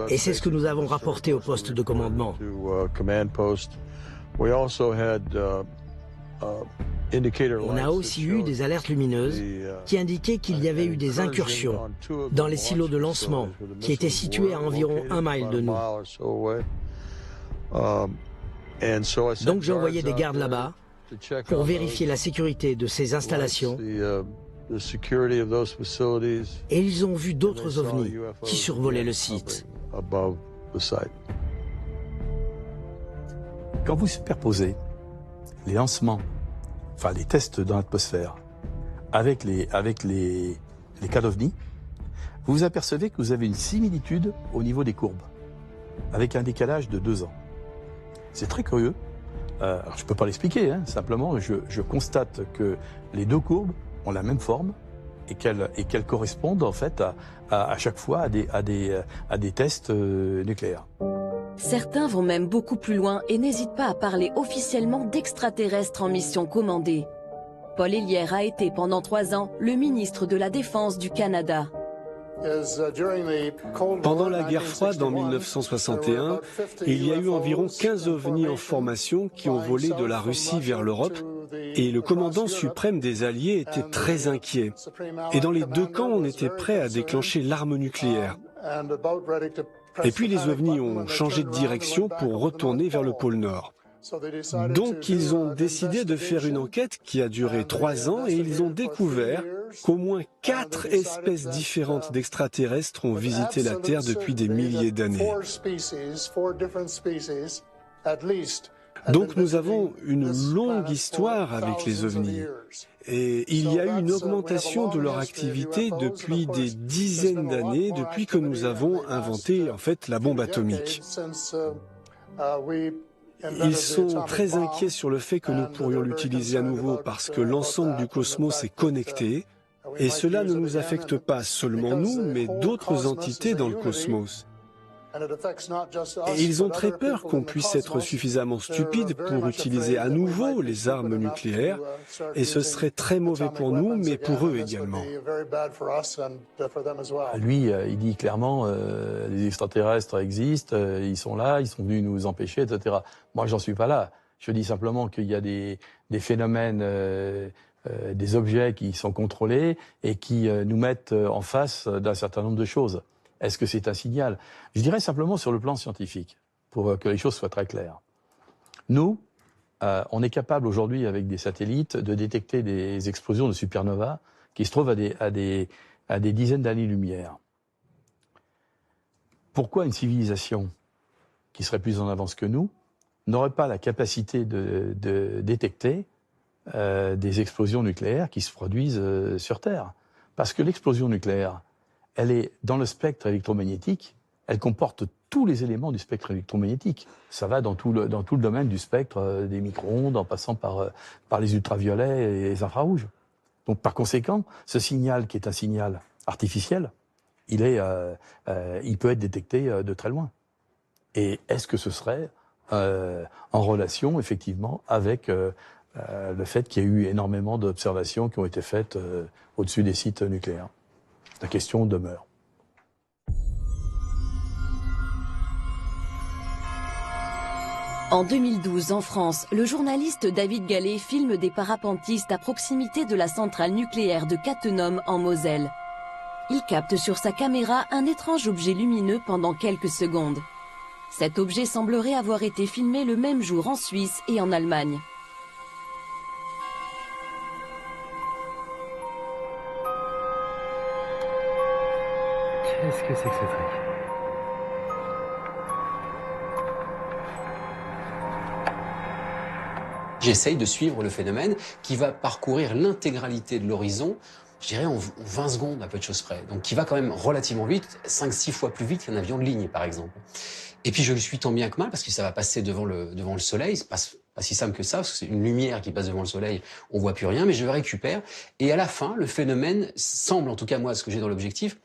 Speaker 5: Et c'est ce que nous avons rapporté au poste de commandement. On a aussi eu des alertes lumineuses qui indiquaient qu'il y avait eu des incursions dans les silos de lancement qui étaient situés à environ 1 mile de nous. Donc j'ai envoyé des gardes là-bas pour vérifier la sécurité de ces installations et ils ont vu d'autres ovnis qui survolaient le site.
Speaker 11: Quand vous superposez les lancements, enfin les tests dans l'atmosphère, avec les cas d'OVNI, vous vous apercevez que vous avez une similitude au niveau des courbes, avec un décalage de 2 ans. C'est très curieux. Alors je ne peux pas l'expliquer, hein, simplement je constate que les 2 courbes ont la même forme et qu'elles correspondent en fait à chaque fois à des tests nucléaires.
Speaker 1: Certains vont même beaucoup plus loin et n'hésitent pas à parler officiellement d'extraterrestres en mission commandée. Paul Hellyer a été pendant 3 ans le ministre de la Défense du Canada.
Speaker 7: Pendant la guerre froide en 1961, il y a eu environ 15 ovnis en formation qui ont volé de la Russie vers l'Europe et le commandant suprême des Alliés était très inquiet. Et dans les 2 camps, on était prêt à déclencher l'arme nucléaire. Et puis les ovnis ont changé de direction pour retourner vers le pôle Nord. Donc ils ont décidé de faire une enquête qui a duré 3 ans et ils ont découvert qu'au moins 4 espèces différentes d'extraterrestres ont visité la Terre depuis des milliers d'années. Donc nous avons une longue histoire avec les ovnis. Et il y a eu une augmentation de leur activité depuis des dizaines d'années, depuis que nous avons inventé en fait la bombe atomique. Ils sont très inquiets sur le fait que nous pourrions l'utiliser à nouveau parce que l'ensemble du cosmos est connecté et cela ne nous affecte pas seulement nous, mais d'autres entités dans le cosmos. Et ils ont très peur qu'on puisse être suffisamment stupide pour utiliser à nouveau les armes nucléaires et ce serait très mauvais pour nous, mais pour eux également.
Speaker 11: Lui, il dit clairement, les extraterrestres existent, ils sont là, ils sont venus nous empêcher, etc. Moi, j'en suis pas là. Je dis simplement qu'il y a des phénomènes, des objets qui sont contrôlés et qui nous mettent en face d'un certain nombre de choses. Est-ce que c'est un signal? Je dirais simplement sur le plan scientifique, pour que les choses soient très claires. Nous, on est capable aujourd'hui, avec des satellites, de détecter des explosions de supernovas qui se trouvent à des dizaines d'années-lumière. Pourquoi une civilisation qui serait plus en avance que nous n'aurait pas la capacité de détecter des explosions nucléaires qui se produisent sur Terre? Parce que l'explosion nucléaire, elle est dans le spectre électromagnétique, elle comporte tous les éléments du spectre électromagnétique. Ça va dans tout le domaine du spectre des micro-ondes, en passant par les ultraviolets et les infrarouges. Donc par conséquent, ce signal qui est un signal artificiel, il peut être détecté de très loin. Et est-ce que ce serait en relation, effectivement, avec le fait qu'il y a eu énormément d'observations qui ont été faites au-dessus des sites nucléaires? La question demeure.
Speaker 1: En 2012, en France, le journaliste David Gallet filme des parapentistes à proximité de la centrale nucléaire de Cattenom en Moselle. Il capte sur sa caméra un étrange objet lumineux pendant quelques secondes. Cet objet semblerait avoir été filmé le même jour en Suisse et en Allemagne.
Speaker 8: Qu'est-ce que c'est que ce truc?
Speaker 9: J'essaye de suivre le phénomène qui va parcourir l'intégralité de l'horizon
Speaker 8: je dirais en 20 secondes à peu de choses près. Donc qui va quand même relativement vite, 5-6 fois plus vite qu'un avion de ligne par exemple. Et puis je le suis tant bien que mal parce que ça va passer devant le soleil, c'est pas si simple que ça, parce que c'est une lumière qui passe devant le soleil, on voit plus rien, mais je le récupère. Et à la fin, le phénomène semble, en tout cas moi, ce que j'ai dans l'objectif,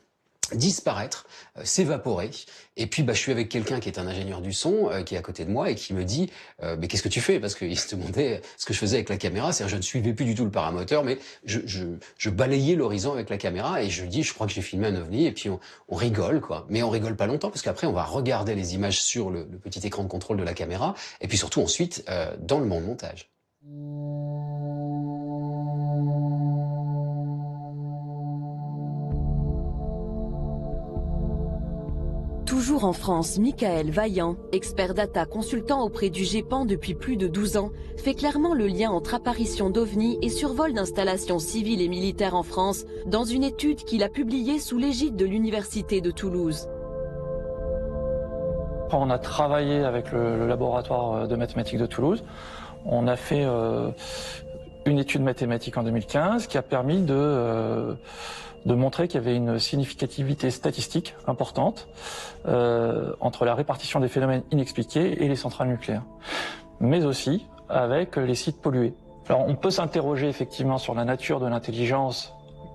Speaker 8: disparaître, s'évaporer. Et puis je suis avec quelqu'un qui est un ingénieur du son, qui est à côté de moi et qui me dit mais qu'est-ce que tu fais? Parce qu'il se demandait ce que je faisais avec la caméra, c'est-à-dire je ne suivais plus du tout le paramoteur, mais je balayais l'horizon avec la caméra et je lui dis je crois que j'ai filmé un ovni, et puis on rigole quoi. Mais on rigole pas longtemps parce qu'après on va regarder les images sur le petit écran de contrôle de la caméra et puis surtout ensuite dans le montage.
Speaker 1: Toujours en France, Michael Vaillant, expert data consultant auprès du GEPAN depuis plus de 12 ans, fait clairement le lien entre apparition d'ovnis et survol d'installations civiles et militaires en France dans une étude qu'il a publiée sous l'égide de l'Université de Toulouse.
Speaker 9: On a travaillé avec le laboratoire de mathématiques de Toulouse. On a fait une étude mathématique en 2015 qui a permis de montrer qu'il y avait une significativité statistique importante entre la répartition des phénomènes inexpliqués et les centrales nucléaires, mais aussi avec les sites pollués. Alors on peut s'interroger effectivement sur la nature de l'intelligence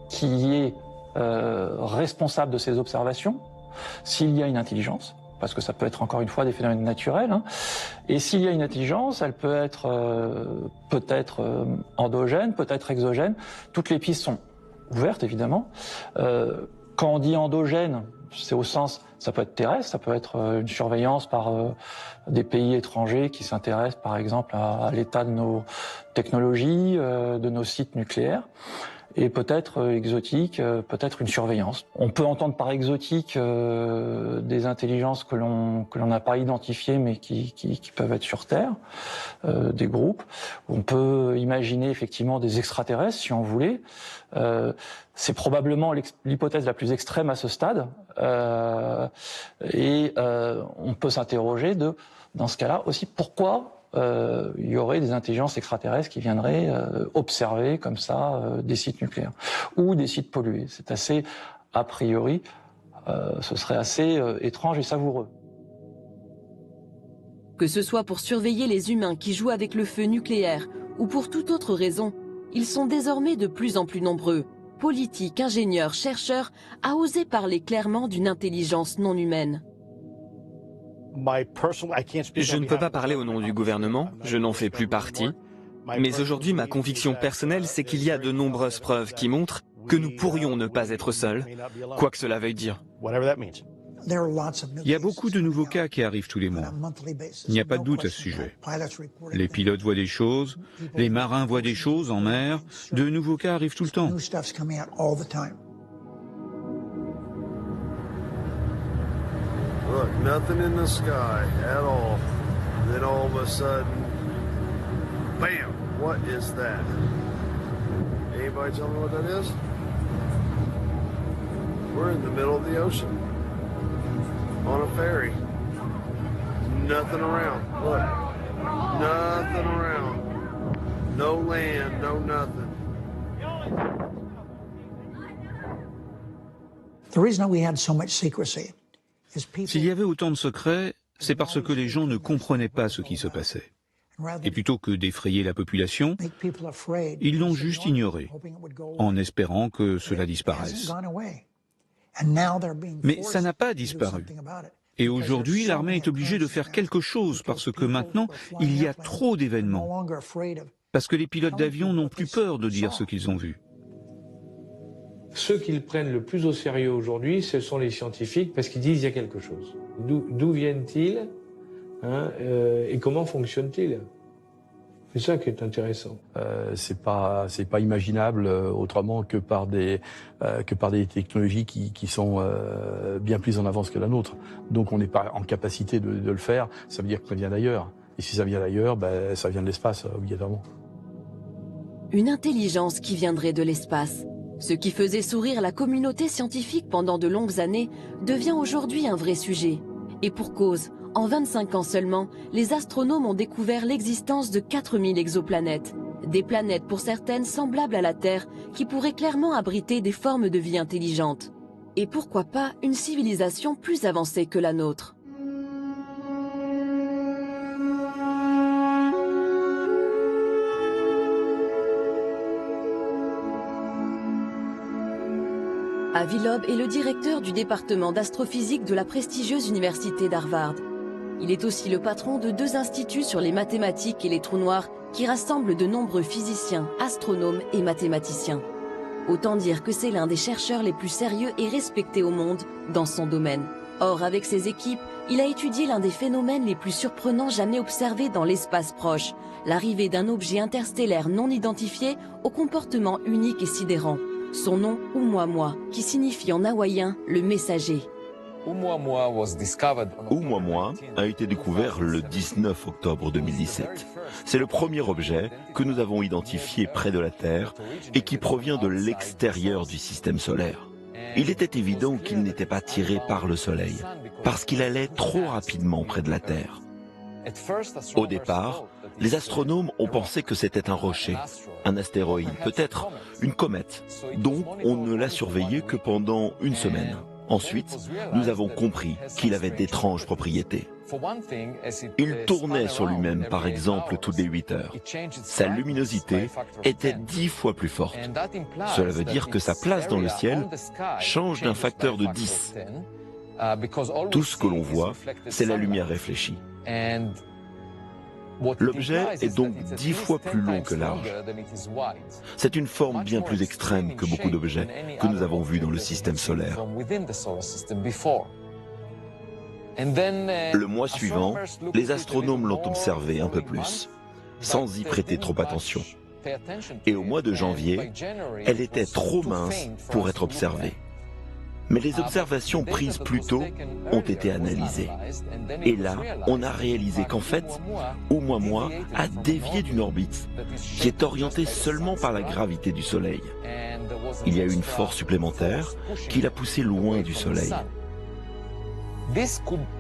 Speaker 9: qui est responsable de ces observations, s'il y a une intelligence, parce que ça peut être encore une fois des phénomènes naturels, hein. Et s'il y a une intelligence, elle peut être peut-être endogène, peut-être exogène. Toutes les pistes sont ouvertes évidemment. Quand on dit endogène, c'est au sens, ça peut être terrestre, ça peut être une surveillance par des pays étrangers qui s'intéressent par exemple à l'état de nos technologies, de nos sites nucléaires. Et peut-être exotique, peut-être une surveillance. On peut entendre par exotique des intelligences que l'on n'a pas identifiées mais qui peuvent être sur Terre, des groupes. On peut imaginer effectivement des extraterrestres si on voulait. C'est probablement l'hypothèse la plus extrême à ce stade. Et on peut s'interroger dans ce cas-là aussi, pourquoi il y aurait des intelligences extraterrestres qui viendraient observer comme ça des sites nucléaires ou des sites pollués. C'est assez, a priori, ce serait assez étrange et savoureux.
Speaker 1: Que ce soit pour surveiller les humains qui jouent avec le feu nucléaire ou pour toute autre raison, ils sont désormais de plus en plus nombreux, politiques, ingénieurs, chercheurs, à oser parler clairement d'une intelligence non humaine.
Speaker 16: Je ne peux pas parler au nom du gouvernement, je n'en fais plus partie. Mais aujourd'hui, ma conviction personnelle, c'est qu'il y a de nombreuses preuves qui montrent que nous pourrions ne pas être seuls, quoi que cela veuille dire.
Speaker 3: Il y a beaucoup de nouveaux cas qui arrivent tous les mois. Il n'y a pas de doute à ce sujet. Les pilotes voient des choses, les marins voient des choses en mer, de nouveaux cas arrivent tout le temps.
Speaker 12: Look, nothing in the sky at all. Then all of a sudden, bam! What is that? Anybody tell me what that is? We're in the middle of the ocean. On a ferry. Nothing around. Look. Nothing around. No land, no nothing.
Speaker 13: The reason we had so much secrecy.
Speaker 3: S'il y avait autant de secrets, c'est parce que les gens ne comprenaient pas ce qui se passait. Et plutôt que d'effrayer la population, ils l'ont juste ignoré, en espérant que cela disparaisse. Mais ça n'a pas disparu. Et aujourd'hui, l'armée est obligée de faire quelque chose parce que maintenant, il y a trop d'événements. Parce que les pilotes d'avion n'ont plus peur de dire ce qu'ils ont vu.
Speaker 4: Ceux qui le prennent le plus au sérieux aujourd'hui, ce sont les scientifiques, parce qu'ils disent qu'il y a quelque chose. D'où viennent-ils, hein, et comment fonctionnent-ils? C'est ça qui est intéressant.
Speaker 11: C'est pas imaginable autrement que par des technologies qui sont bien plus en avance que la nôtre. Donc on n'est pas en capacité de le faire. Ça veut dire que ça vient d'ailleurs. Et si ça vient d'ailleurs, ben, ça vient de l'espace obligatoirement.
Speaker 1: Une intelligence qui viendrait de l'espace. Ce qui faisait sourire la communauté scientifique pendant de longues années devient aujourd'hui un vrai sujet. Et pour cause, en 25 ans seulement, les astronomes ont découvert l'existence de 4000 exoplanètes. Des planètes pour certaines semblables à la Terre qui pourraient clairement abriter des formes de vie intelligentes. Et pourquoi pas une civilisation plus avancée que la nôtre. Avi Loeb est le directeur du département d'astrophysique de la prestigieuse université d'Harvard. Il est aussi le patron de 2 instituts sur les mathématiques et les trous noirs qui rassemblent de nombreux physiciens, astronomes et mathématiciens. Autant dire que c'est l'un des chercheurs les plus sérieux et respectés au monde dans son domaine. Or, avec ses équipes, il a étudié l'un des phénomènes les plus surprenants jamais observés dans l'espace proche, l'arrivée d'un objet interstellaire non identifié au comportement unique et sidérant. Son nom, Oumuamua, qui signifie en hawaïen « le messager ».
Speaker 6: Oumuamua a été découvert le 19 octobre 2017. C'est le premier objet que nous avons identifié près de la Terre et qui provient de l'extérieur du système solaire. Il était évident qu'il n'était pas tiré par le Soleil, parce qu'il allait trop rapidement près de la Terre. Au départ, les astronomes ont pensé que c'était un rocher, un astéroïde, peut-être une comète, donc on ne l'a surveillé que pendant une semaine. Ensuite, nous avons compris qu'il avait d'étranges propriétés. Il tournait sur lui-même, par exemple, toutes les 8 heures. Sa luminosité était 10 fois plus forte. Cela veut dire que sa place dans le ciel change d'un facteur de 10. Tout ce que l'on voit, c'est la lumière réfléchie. L'objet est donc 10 fois plus long que large. C'est une forme bien plus extrême que beaucoup d'objets que nous avons vus dans le système solaire. Le mois suivant, les astronomes l'ont observé un peu plus, sans y prêter trop attention. Et au mois de janvier, elle était trop mince pour être observée. Mais les observations prises plus tôt ont été analysées. Et là, on a réalisé qu'en fait, Oumuamua a dévié d'une orbite qui est orientée seulement par la gravité du Soleil. Il y a une force supplémentaire qui l'a poussé loin du Soleil.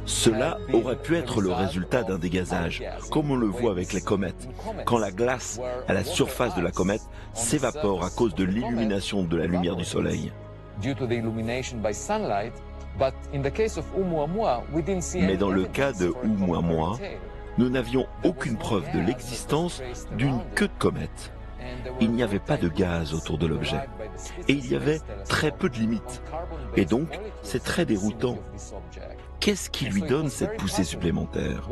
Speaker 6: Cela aurait pu être le résultat d'un dégazage, comme on le voit avec les comètes, quand la glace à la surface de la comète s'évapore à cause de l'illumination de la lumière du Soleil. Mais dans le cas de Oumuamua, nous n'avions aucune preuve de l'existence d'une queue de comète. Il n'y avait pas de gaz autour de l'objet. Et il y avait très peu de limites. Et donc, c'est très déroutant. Qu'est-ce qui lui donne cette poussée supplémentaire?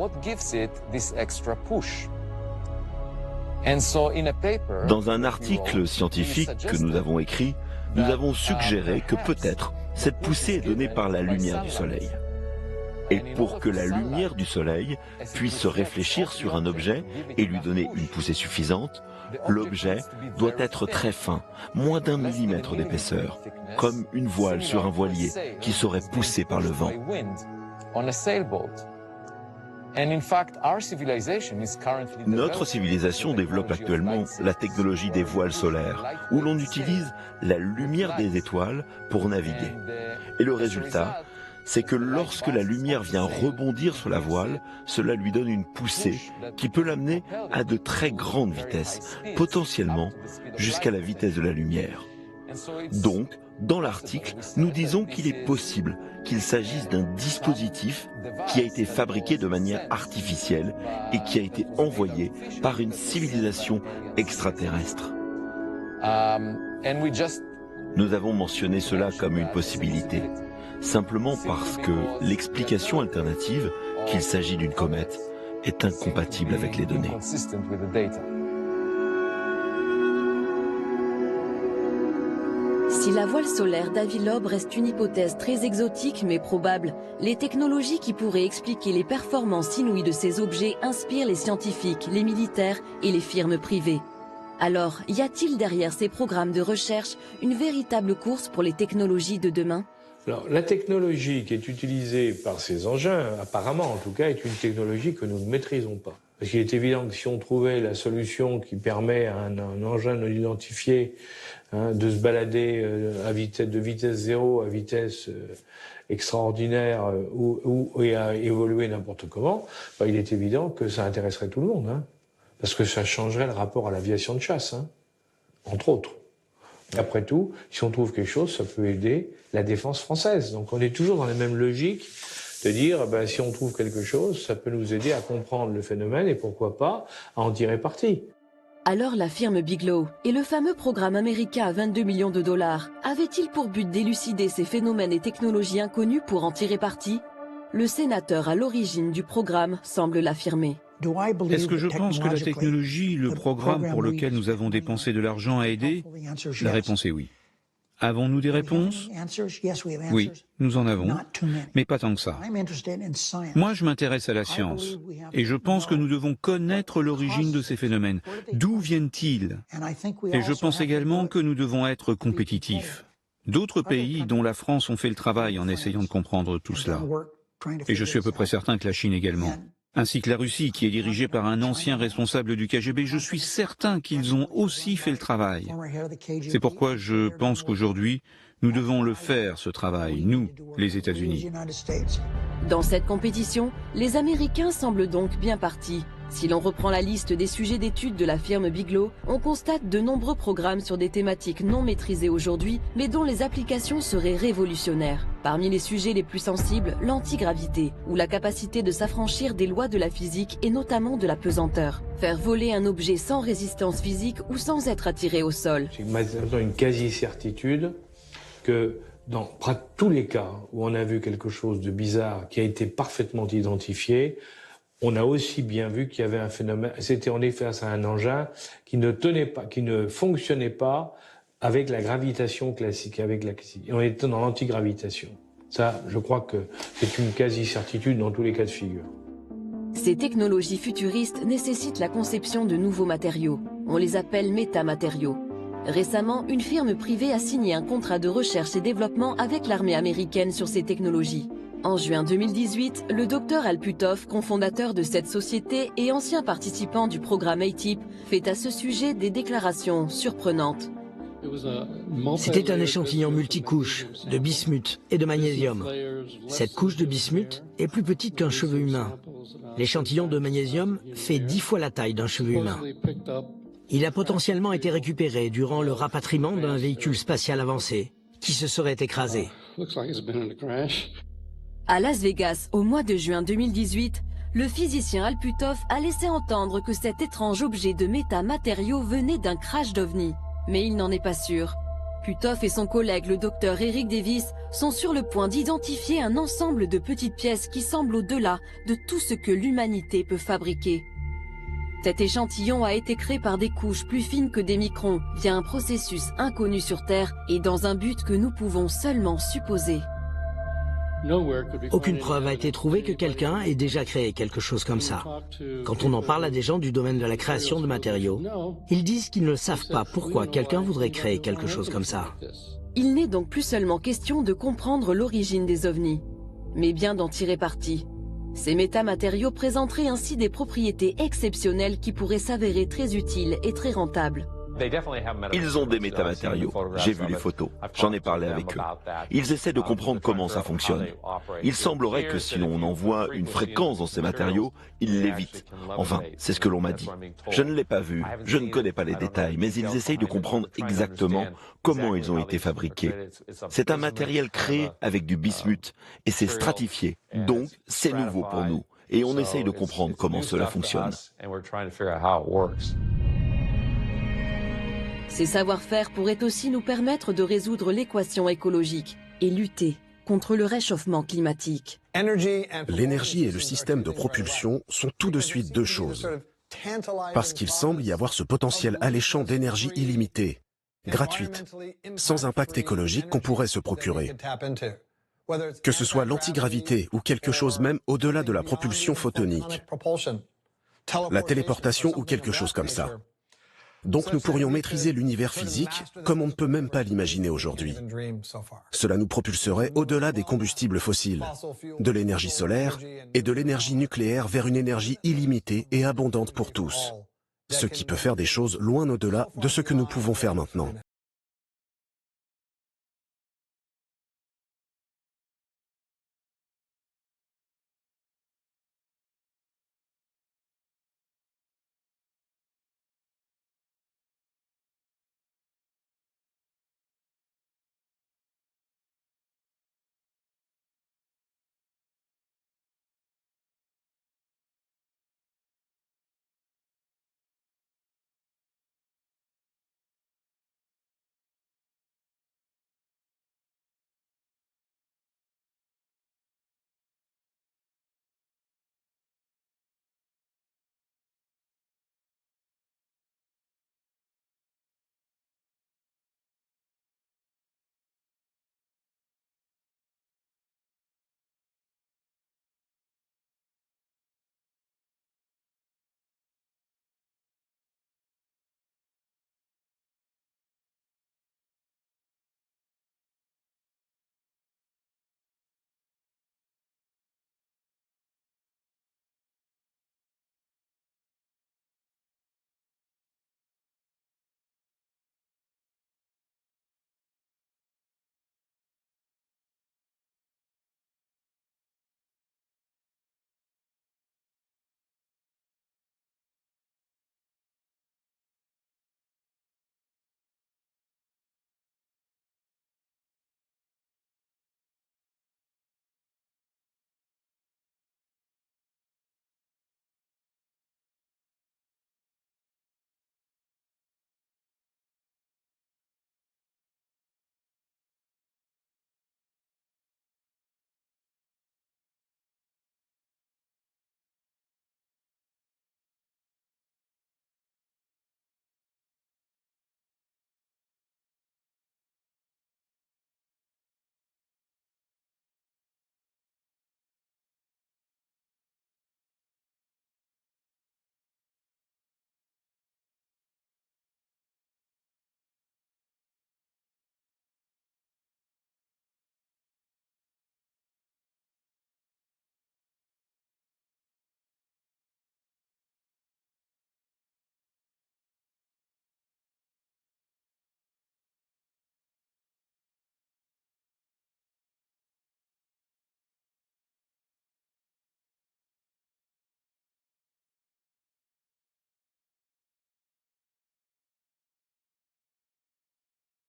Speaker 6: Dans un article scientifique que nous avons écrit, nous avons suggéré que peut-être cette poussée est donnée par la lumière du Soleil. Et pour que la lumière du Soleil puisse se réfléchir sur un objet et lui donner une poussée suffisante, l'objet doit être très fin, moins d'1 millimètre d'épaisseur, comme une voile sur un voilier qui serait poussée par le vent. Notre civilisation développe actuellement la technologie des voiles solaires, où l'on utilise la lumière des étoiles pour naviguer. Et le résultat, c'est que lorsque la lumière vient rebondir sur la voile, cela lui donne une poussée qui peut l'amener à de très grandes vitesses, potentiellement jusqu'à la vitesse de la lumière. Donc, dans l'article, nous disons qu'il est possible qu'il s'agisse d'un dispositif qui a été fabriqué de manière artificielle et qui a été envoyé par une civilisation extraterrestre. Nous avons mentionné cela comme une possibilité, simplement parce que l'explication alternative, qu'il s'agit d'une comète, est incompatible avec les données.
Speaker 1: Si la voile solaire d'Avi Loeb reste une hypothèse très exotique mais probable, les technologies qui pourraient expliquer les performances inouïes de ces objets inspirent les scientifiques, les militaires et les firmes privées. Alors, y a-t-il derrière ces programmes de recherche une véritable course pour les technologies de demain?
Speaker 4: Alors, la technologie qui est utilisée par ces engins, apparemment en tout cas, est une technologie que nous ne maîtrisons pas. Parce qu'il est évident que si on trouvait la solution qui permet à un engin non identifié de se balader à vitesse zéro, à vitesse extraordinaire et à évoluer n'importe comment, il est évident que ça intéresserait tout le monde. Parce que ça changerait le rapport à l'aviation de chasse, hein, entre autres. Après tout, si on trouve quelque chose, ça peut aider la défense française. Donc on est toujours dans la même logique de dire, si on trouve quelque chose, ça peut nous aider à comprendre le phénomène et pourquoi pas à en tirer parti.
Speaker 1: Alors la firme Bigelow et le fameux programme américain à 22 millions de dollars avaient-ils pour but d'élucider ces phénomènes et technologies inconnues pour en tirer parti? Le sénateur à l'origine du programme semble l'affirmer.
Speaker 3: Est-ce que je pense que la technologie, le programme pour lequel nous avons dépensé de l'argent a aidé? La réponse est oui. Avons-nous des réponses? Oui, nous en avons, mais pas tant que ça. Moi, je m'intéresse à la science, et je pense que nous devons connaître l'origine de ces phénomènes. D'où viennent-ils? Et je pense également que nous devons être compétitifs. D'autres pays, dont la France, ont fait le travail en essayant de comprendre tout cela. Et je suis à peu près certain que la Chine également. Ainsi que la Russie, qui est dirigée par un ancien responsable du KGB, je suis certain qu'ils ont aussi fait le travail. C'est pourquoi je pense qu'aujourd'hui, nous devons le faire, ce travail, nous, les États-Unis.
Speaker 1: Dans cette compétition, les Américains semblent donc bien partis. Si l'on reprend la liste des sujets d'études de la firme Bigelow, on constate de nombreux programmes sur des thématiques non maîtrisées aujourd'hui, mais dont les applications seraient révolutionnaires. Parmi les sujets les plus sensibles, l'antigravité, ou la capacité de s'affranchir des lois de la physique et notamment de la pesanteur. Faire voler un objet sans résistance physique ou sans être attiré au sol.
Speaker 4: J'ai maintenant une quasi-certitude que dans tous les cas où on a vu quelque chose de bizarre qui a été parfaitement identifié, on a aussi bien vu qu'il y avait un phénomène, c'était en effet un engin qui ne tenait pas, qui ne fonctionnait pas avec la gravitation classique, on était dans l'antigravitation. Ça, je crois que c'est une quasi-certitude dans tous les cas de figure.
Speaker 1: Ces technologies futuristes nécessitent la conception de nouveaux matériaux. On les appelle métamatériaux. Récemment, une firme privée a signé un contrat de recherche et développement avec l'armée américaine sur ces technologies. En juin 2018, le docteur Al Puthoff, cofondateur de cette société et ancien participant du programme ATIP, fait à ce sujet des déclarations surprenantes.
Speaker 5: C'était un échantillon multicouche de bismuth et de magnésium. Cette couche de bismuth est plus petite qu'un cheveu humain. L'échantillon de magnésium fait 10 fois la taille d'un cheveu humain. Il a potentiellement été récupéré durant le rapatriement d'un véhicule spatial avancé qui se serait écrasé.
Speaker 1: À Las Vegas, au mois de juin 2018, le physicien Al Puthoff a laissé entendre que cet étrange objet de métamatériaux venait d'un crash d'OVNI. Mais il n'en est pas sûr. Puthoff et son collègue, le docteur Eric Davis, sont sur le point d'identifier un ensemble de petites pièces qui semblent au-delà de tout ce que l'humanité peut fabriquer. Cet échantillon a été créé par des couches plus fines que des microns, via un processus inconnu sur Terre et dans un but que nous pouvons seulement supposer.
Speaker 5: Aucune preuve a été trouvée que quelqu'un ait déjà créé quelque chose comme ça. Quand on en parle à des gens du domaine de la création de matériaux, ils disent qu'ils ne savent pas pourquoi quelqu'un voudrait créer quelque chose comme ça.
Speaker 1: Il n'est donc plus seulement question de comprendre l'origine des ovnis, mais bien d'en tirer parti. Ces métamatériaux présenteraient ainsi des propriétés exceptionnelles qui pourraient s'avérer très utiles et très rentables.
Speaker 6: Ils ont des métamatériaux. J'ai vu les photos. J'en ai parlé avec eux. Ils essaient de comprendre comment ça fonctionne. Il semblerait que si l'on envoie une fréquence dans ces matériaux, ils l'évitent. Enfin, c'est ce que l'on m'a dit. Je ne l'ai pas vu, je ne connais pas les détails, mais ils essayent de comprendre exactement comment ils ont été fabriqués. C'est un matériel créé avec du bismuth et c'est stratifié. Donc, c'est nouveau pour nous. Et on essaye de comprendre comment cela fonctionne.
Speaker 1: Ces savoir-faire pourraient aussi nous permettre de résoudre l'équation écologique et lutter contre le réchauffement climatique.
Speaker 14: L'énergie et le système de propulsion sont tout de suite deux choses. Parce qu'il semble y avoir ce potentiel alléchant d'énergie illimitée, gratuite, sans impact écologique qu'on pourrait se procurer. Que ce soit l'antigravité ou quelque chose même au-delà de la propulsion photonique, la téléportation ou quelque chose comme ça. Donc nous pourrions maîtriser l'univers physique comme on ne peut même pas l'imaginer aujourd'hui. Cela nous propulserait au-delà des combustibles fossiles, de l'énergie solaire et de l'énergie nucléaire vers une énergie illimitée et abondante pour tous, ce qui peut faire des choses loin au-delà de ce que nous pouvons faire maintenant.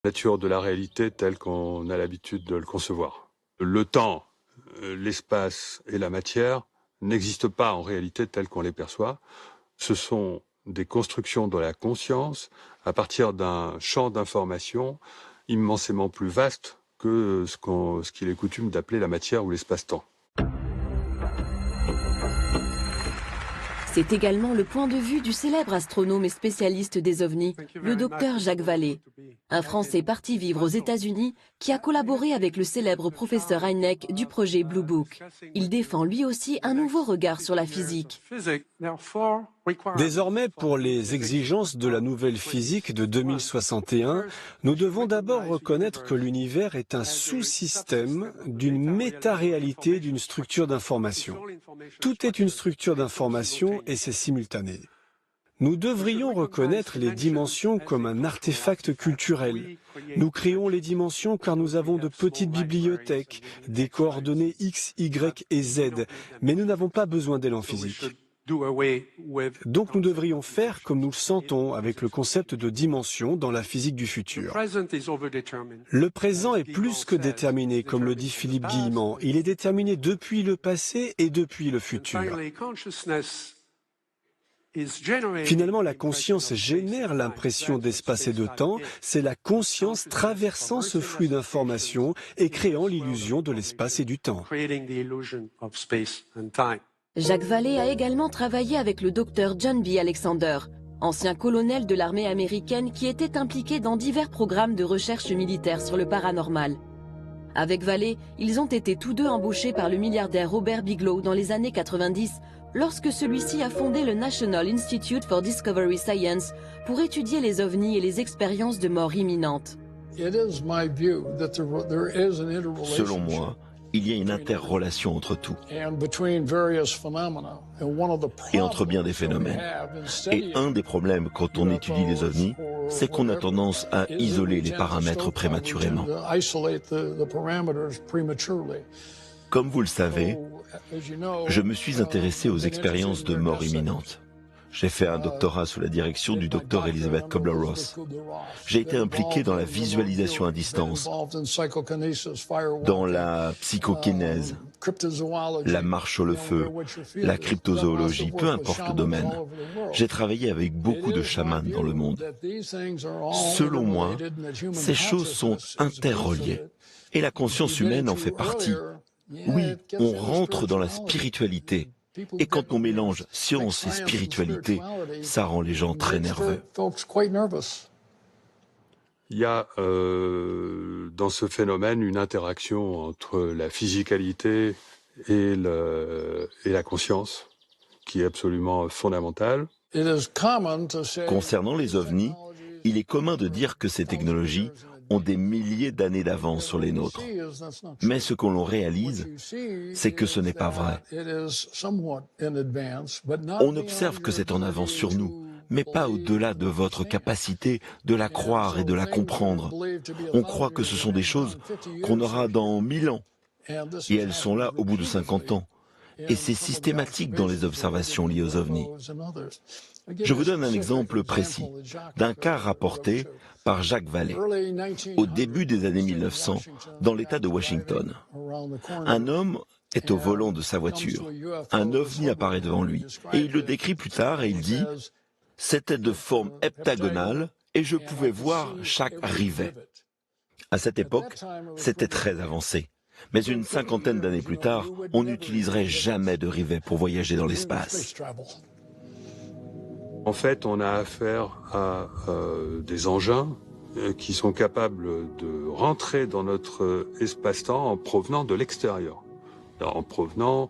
Speaker 15: La nature de la réalité telle qu'on a l'habitude de le concevoir. Le temps, l'espace et la matière n'existent pas en réalité telles qu'on les perçoit. Ce sont des constructions de la conscience à partir d'un champ d'information immensément plus vaste que ce qu'il est coutume d'appeler la matière ou l'espace-temps.
Speaker 1: C'est également le point de vue du célèbre astronome et spécialiste des ovnis, le docteur Jacques Vallée, un Français parti vivre aux États-Unis qui a collaboré avec le célèbre professeur Hynek du projet Blue Book. Il défend lui aussi un nouveau regard sur la physique.
Speaker 7: Désormais, pour les exigences de la nouvelle physique de 2061, nous devons d'abord reconnaître que l'univers est un sous-système d'une méta-réalité d'une structure d'information. Tout est une structure d'information et c'est simultané. Nous devrions reconnaître les dimensions comme un artefact culturel. Nous créons les dimensions car nous avons de petites bibliothèques, des coordonnées X, Y et Z, mais nous n'avons pas besoin d'élan physique. Donc nous devrions faire comme nous le sentons avec le concept de dimension dans la physique du futur. Le présent est plus que déterminé, comme le dit Philippe Guillemant. Il est déterminé depuis le passé et depuis le futur. Finalement, la conscience génère l'impression d'espace et de temps. C'est la conscience traversant ce flux d'informations et créant l'illusion de l'espace et du temps.
Speaker 1: Jacques Vallée a également travaillé avec le docteur John B. Alexander, ancien colonel de l'armée américaine qui était impliqué dans divers programmes de recherche militaire sur le paranormal. Avec Vallée, ils ont été tous deux embauchés par le milliardaire Robert Bigelow dans les années 90, lorsque celui-ci a fondé le National Institute for Discovery Science pour étudier les ovnis et les expériences de mort imminente.
Speaker 6: Selon moi, il y a une interrelation entre tout et entre bien des phénomènes. Et un des problèmes quand on étudie les ovnis, c'est qu'on a tendance à isoler les paramètres prématurément. Comme vous le savez, je me suis intéressé aux expériences de mort imminente. J'ai fait un doctorat sous la direction du docteur Elizabeth Kubler-Ross. J'ai été impliqué dans la visualisation à distance, dans la psychokinèse, la marche au feu, la cryptozoologie, peu importe le domaine. J'ai travaillé avec beaucoup de chamans dans le monde. Selon moi, ces choses sont interreliées et la conscience humaine en fait partie. Oui, on rentre dans la spiritualité. Et quand on mélange science et spiritualité, ça rend les gens très nerveux.
Speaker 15: Il y a dans ce phénomène une interaction entre la physicalité et la conscience qui est absolument fondamentale.
Speaker 6: Concernant les ovnis, il est commun de dire que ces technologies ont des milliers d'années d'avance sur les nôtres. Mais ce qu'on réalise, c'est que ce n'est pas vrai. On observe que c'est en avance sur nous, mais pas au-delà de votre capacité de la croire et de la comprendre. On croit que ce sont des choses qu'on aura dans 1000 ans, et elles sont là au bout de 50 ans. Et c'est systématique dans les observations liées aux ovnis. Je vous donne un exemple précis d'un cas rapporté par Jacques Vallée, au début des années 1900, dans l'État de Washington. Un homme est au volant de sa voiture. Un ovni apparaît devant lui, et il le décrit plus tard et il dit « C'était de forme heptagonale et je pouvais voir chaque rivet. » À cette époque, c'était très avancé. Mais une cinquantaine d'années plus tard, on n'utiliserait jamais de rivet pour voyager dans l'espace.
Speaker 15: En fait, on a affaire à des engins qui sont capables de rentrer dans notre espace-temps en provenant de l'extérieur, en provenant,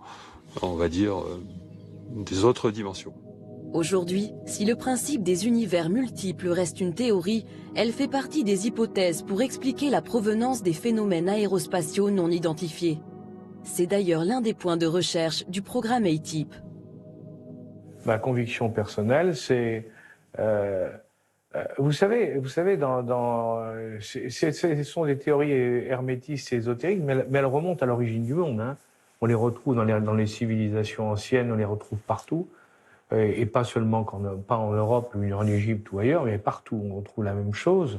Speaker 15: on va dire, des autres dimensions.
Speaker 1: Aujourd'hui, si le principe des univers multiples reste une théorie, elle fait partie des hypothèses pour expliquer la provenance des phénomènes aérospatiaux non identifiés. C'est d'ailleurs l'un des points de recherche du programme A-Type.
Speaker 4: Ma conviction personnelle, c'est, vous savez, ce sont des théories hermétistes et ésotériques, mais elles remontent à l'origine du monde. Hein. On les retrouve dans les civilisations anciennes, on les retrouve partout, et pas seulement pas en Europe, en Égypte ou ailleurs, mais partout on retrouve la même chose.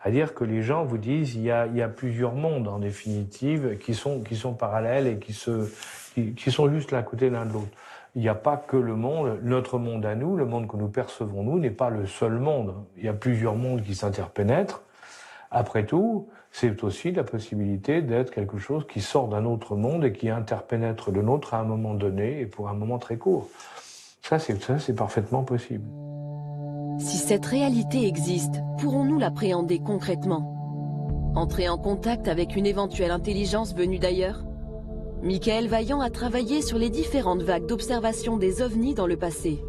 Speaker 4: à dire que les gens vous disent il y a plusieurs mondes en définitive qui sont parallèles et qui sont juste l'un à côté l'un de l'autre. Il n'y a pas que le monde, notre monde à nous, le monde que nous percevons nous n'est pas le seul monde. Il y a plusieurs mondes qui s'interpénètrent. Après tout, c'est aussi la possibilité d'être quelque chose qui sort d'un autre monde et qui interpénètre le nôtre à un moment donné et pour un moment très court. Ça, c'est parfaitement possible.
Speaker 1: Si cette réalité existe, pourrons-nous l'appréhender concrètement? Entrer en contact avec une éventuelle intelligence venue d'ailleurs? Michael Vaillant a travaillé sur les différentes vagues d'observation des ovnis dans le passé.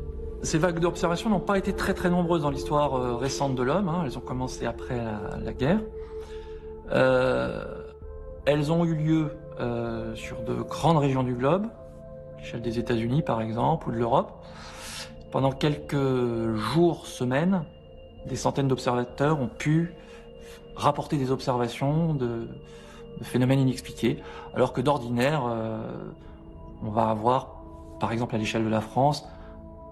Speaker 9: Ces vagues d'observation n'ont pas été très nombreuses dans l'histoire récente de l'homme, hein. Elles ont commencé après la guerre. Elles ont eu lieu sur de grandes régions du globe, à l'échelle des États-Unis par exemple, ou de l'Europe. Pendant quelques jours, semaines, des centaines d'observateurs ont pu rapporter des observations de phénomènes inexpliqués, alors que d'ordinaire, on va avoir, par exemple à l'échelle de la France,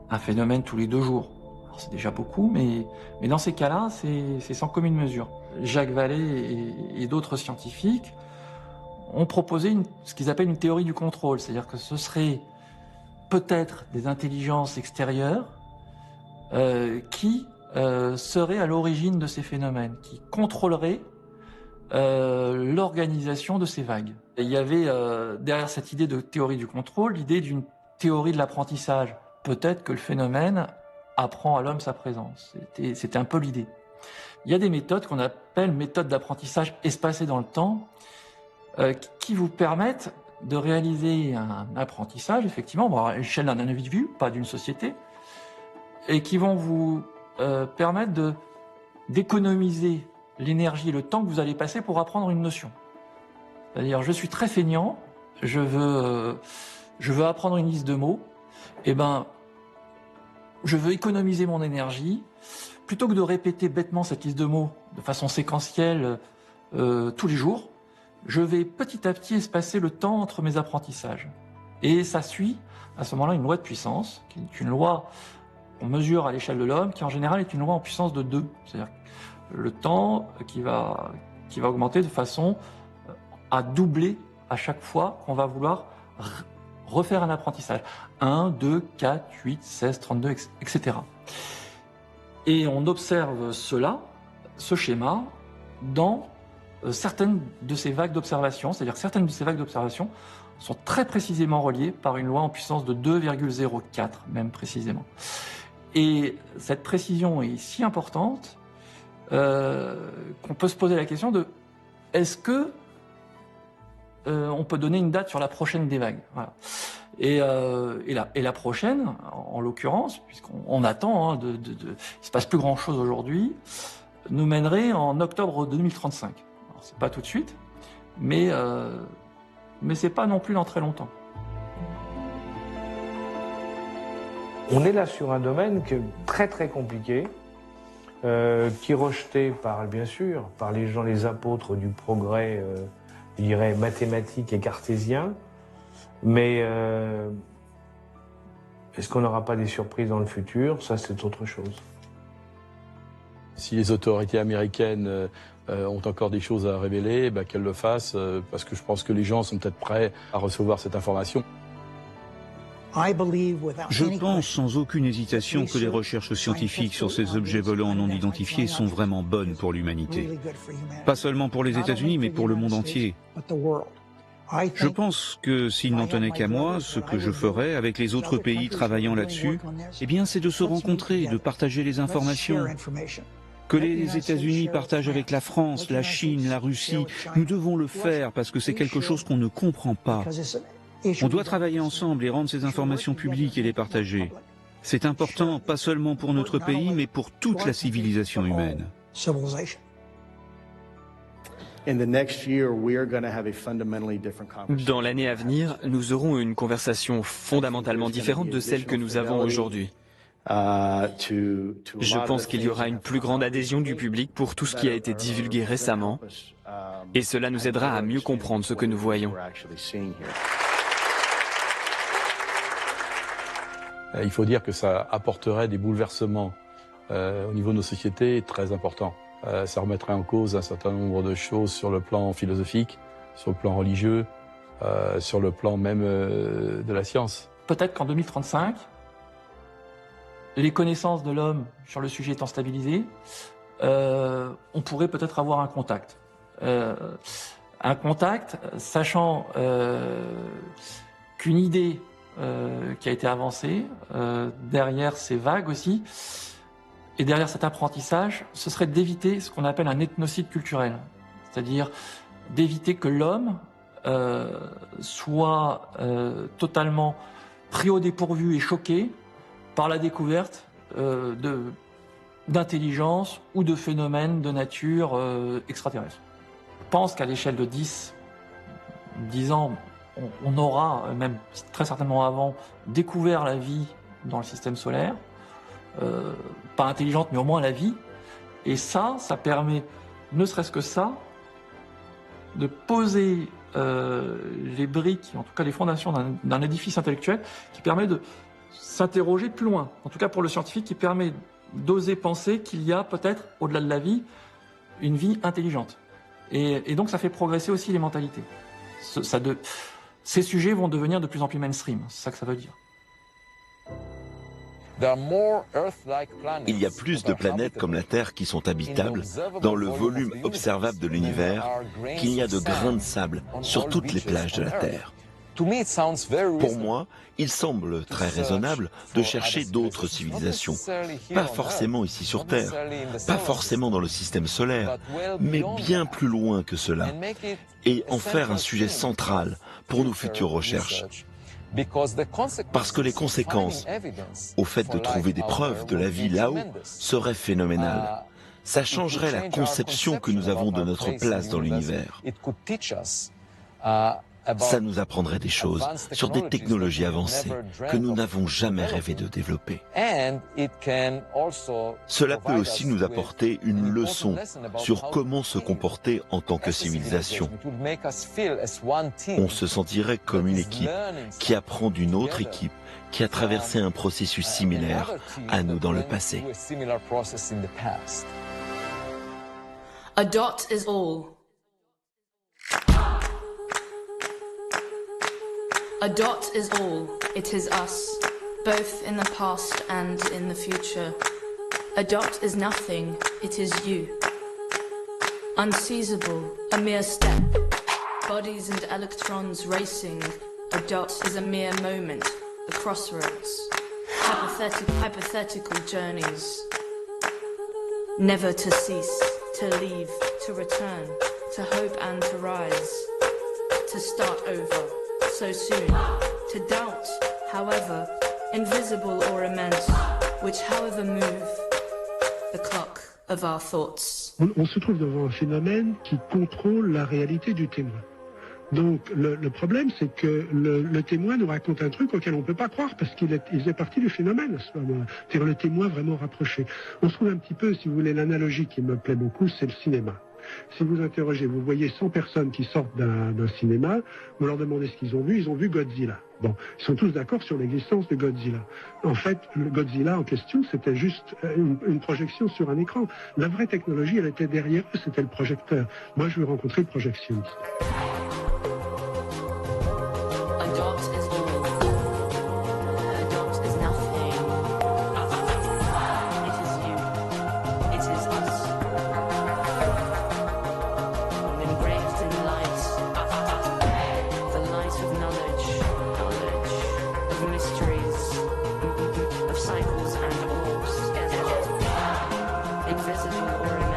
Speaker 9: un phénomène tous les 2 jours. C'est déjà beaucoup, mais dans ces cas-là, c'est sans commune mesure. Jacques Vallée et d'autres scientifiques ont proposé ce qu'ils appellent une théorie du contrôle, c'est-à-dire que ce serait peut-être des intelligences extérieures qui seraient à l'origine de ces phénomènes, qui contrôleraient l'organisation de ces vagues. Et il y avait derrière cette idée de théorie du contrôle, l'idée d'une théorie de l'apprentissage. Peut-être que le phénomène apprend à l'homme sa présence. C'était un peu l'idée. Il y a des méthodes qu'on appelle méthodes d'apprentissage espacées dans le temps, qui vous permettent de réaliser un apprentissage, effectivement, à l'échelle d'un individu, pas d'une société, et qui vont vous permettre d'économiser l'énergie et le temps que vous allez passer pour apprendre une notion. C'est-à-dire, je suis très feignant, je veux apprendre une liste de mots, eh ben, je veux économiser mon énergie, plutôt que de répéter bêtement cette liste de mots de façon séquentielle tous les jours, je vais petit à petit espacer le temps entre mes apprentissages. Et ça suit, à ce moment-là, une loi de puissance, qui est une loi qu'on mesure à l'échelle de l'homme, qui en général est une loi en puissance de 2. C'est-à-dire le temps qui va augmenter de façon à doubler à chaque fois qu'on va vouloir refaire un apprentissage. 1, 2, 4, 8, 16, 32, etc. Et on observe ce schéma, dans certaines de ces vagues d'observation, c'est-à-dire que certaines de ces vagues d'observation sont très précisément reliées par une loi en puissance de 2,04, même précisément. Et cette précision est si importante qu'on peut se poser la question de est-ce que on peut donner une date sur la prochaine des vagues. Voilà. Et la prochaine, en l'occurrence, puisqu'on attend, il ne se passe plus grand-chose aujourd'hui, nous mènerait en octobre 2035. Alors, c'est pas tout de suite, mais c'est pas non plus dans très longtemps.
Speaker 4: On est là sur un domaine qui est très compliqué, qui est rejeté bien sûr, par les gens, les apôtres du progrès, je dirais mathématique et cartésien. Mais est-ce qu'on n'aura pas des surprises dans le futur? Ça, c'est autre chose.
Speaker 11: Si les autorités américaines ont encore des choses à révéler, qu'elles le fassent, parce que je pense que les gens sont peut-être prêts à recevoir cette information.
Speaker 3: Je pense sans aucune hésitation que les recherches scientifiques sur ces objets volants non identifiés sont vraiment bonnes pour l'humanité. Pas seulement pour les États-Unis, mais pour le monde entier. Je pense que s'il n'en tenait qu'à moi, ce que je ferais avec les autres pays travaillant là-dessus, eh bien, c'est de se rencontrer, de partager les informations. Que les États-Unis partagent avec la France, la Chine, la Russie, nous devons le faire parce que c'est quelque chose qu'on ne comprend pas. On doit travailler ensemble et rendre ces informations publiques et les partager. C'est important, pas seulement pour notre pays, mais pour toute la civilisation humaine.
Speaker 16: Dans l'année à venir, nous aurons une conversation fondamentalement différente de celle que nous avons aujourd'hui. Je pense qu'il y aura une plus grande adhésion du public pour tout ce qui a été divulgué récemment, et cela nous aidera à mieux comprendre ce que nous voyons.
Speaker 11: Il faut dire que ça apporterait des bouleversements au niveau de nos sociétés très importants. Ça remettrait en cause un certain nombre de choses sur le plan philosophique, sur le plan religieux, sur le plan même de la science.
Speaker 9: Peut-être qu'en 2035, les connaissances de l'homme sur le sujet étant stabilisées, on pourrait peut-être avoir un contact. Un contact, sachant qu'une idée qui a été avancée, derrière ces vagues aussi, et derrière cet apprentissage, ce serait d'éviter ce qu'on appelle un ethnocide culturel. C'est-à-dire d'éviter que l'homme soit totalement pris au dépourvu et choqué par la découverte d'intelligence ou de phénomènes de nature extraterrestre. Je pense qu'à l'échelle de 10 ans, on aura, même très certainement avant, découvert la vie dans le système solaire. Pas intelligente, mais au moins la vie. Et ça permet, ne serait-ce que ça, de poser les briques, en tout cas les fondations d'un édifice intellectuel qui permet de s'interroger plus loin. En tout cas pour le scientifique, qui permet d'oser penser qu'il y a peut-être, au-delà de la vie, une vie intelligente. Et donc ça fait progresser aussi les mentalités. Ces sujets vont devenir de plus en plus mainstream, c'est ça que ça veut dire.
Speaker 6: Il y a plus de planètes comme la Terre qui sont habitables dans le volume observable de l'univers qu'il n'y a de grains de sable sur toutes les plages de la Terre. Pour moi, il semble très raisonnable de chercher d'autres civilisations. Pas forcément ici sur Terre, pas forcément dans le système solaire, mais bien plus loin que cela, et en faire un sujet central pour nos futures recherches. Parce que les conséquences au fait de trouver des preuves de la vie là-haut seraient phénoménales. Ça changerait la conception que nous avons de notre place dans l'univers. Ça nous apprendrait des choses sur des technologies avancées que nous n'avons jamais rêvé de développer. Cela peut aussi nous apporter une leçon sur comment se comporter en tant que civilisation. On se sentirait comme une équipe qui apprend d'une autre équipe qui a traversé un processus similaire à nous dans le passé.
Speaker 17: A dot is all. A dot is all, it is us, both in the past and in the future. A dot is nothing, it is you. Unseizable, a mere step. Bodies and electrons racing. A dot is a mere moment, a crossroads. Hypothetical journeys. Never to cease, to leave, to return, to hope and to rise. To start over. So soon, to doubt, however, invisible or immense, which however move the clock of our thoughts.
Speaker 18: On se trouve devant un phénomène qui contrôle la réalité du témoin. Donc le problème, c'est que le témoin nous raconte un truc auquel on ne peut pas croire parce qu'il faisait partie du phénomène à ce moment-là. C'est-à-dire le témoin vraiment rapproché. On se trouve un petit peu, si vous voulez, l'analogie qui me plaît beaucoup, c'est le cinéma. Si vous interrogez, vous voyez 100 personnes qui sortent d'un cinéma, vous leur demandez ce qu'ils ont vu Godzilla. Bon, ils sont tous d'accord sur l'existence de Godzilla. En fait, le Godzilla en question, c'était juste une projection sur un écran. La vraie technologie, elle était derrière eux, c'était le projecteur. Moi, je veux rencontrer le projectionniste.
Speaker 17: Invisible or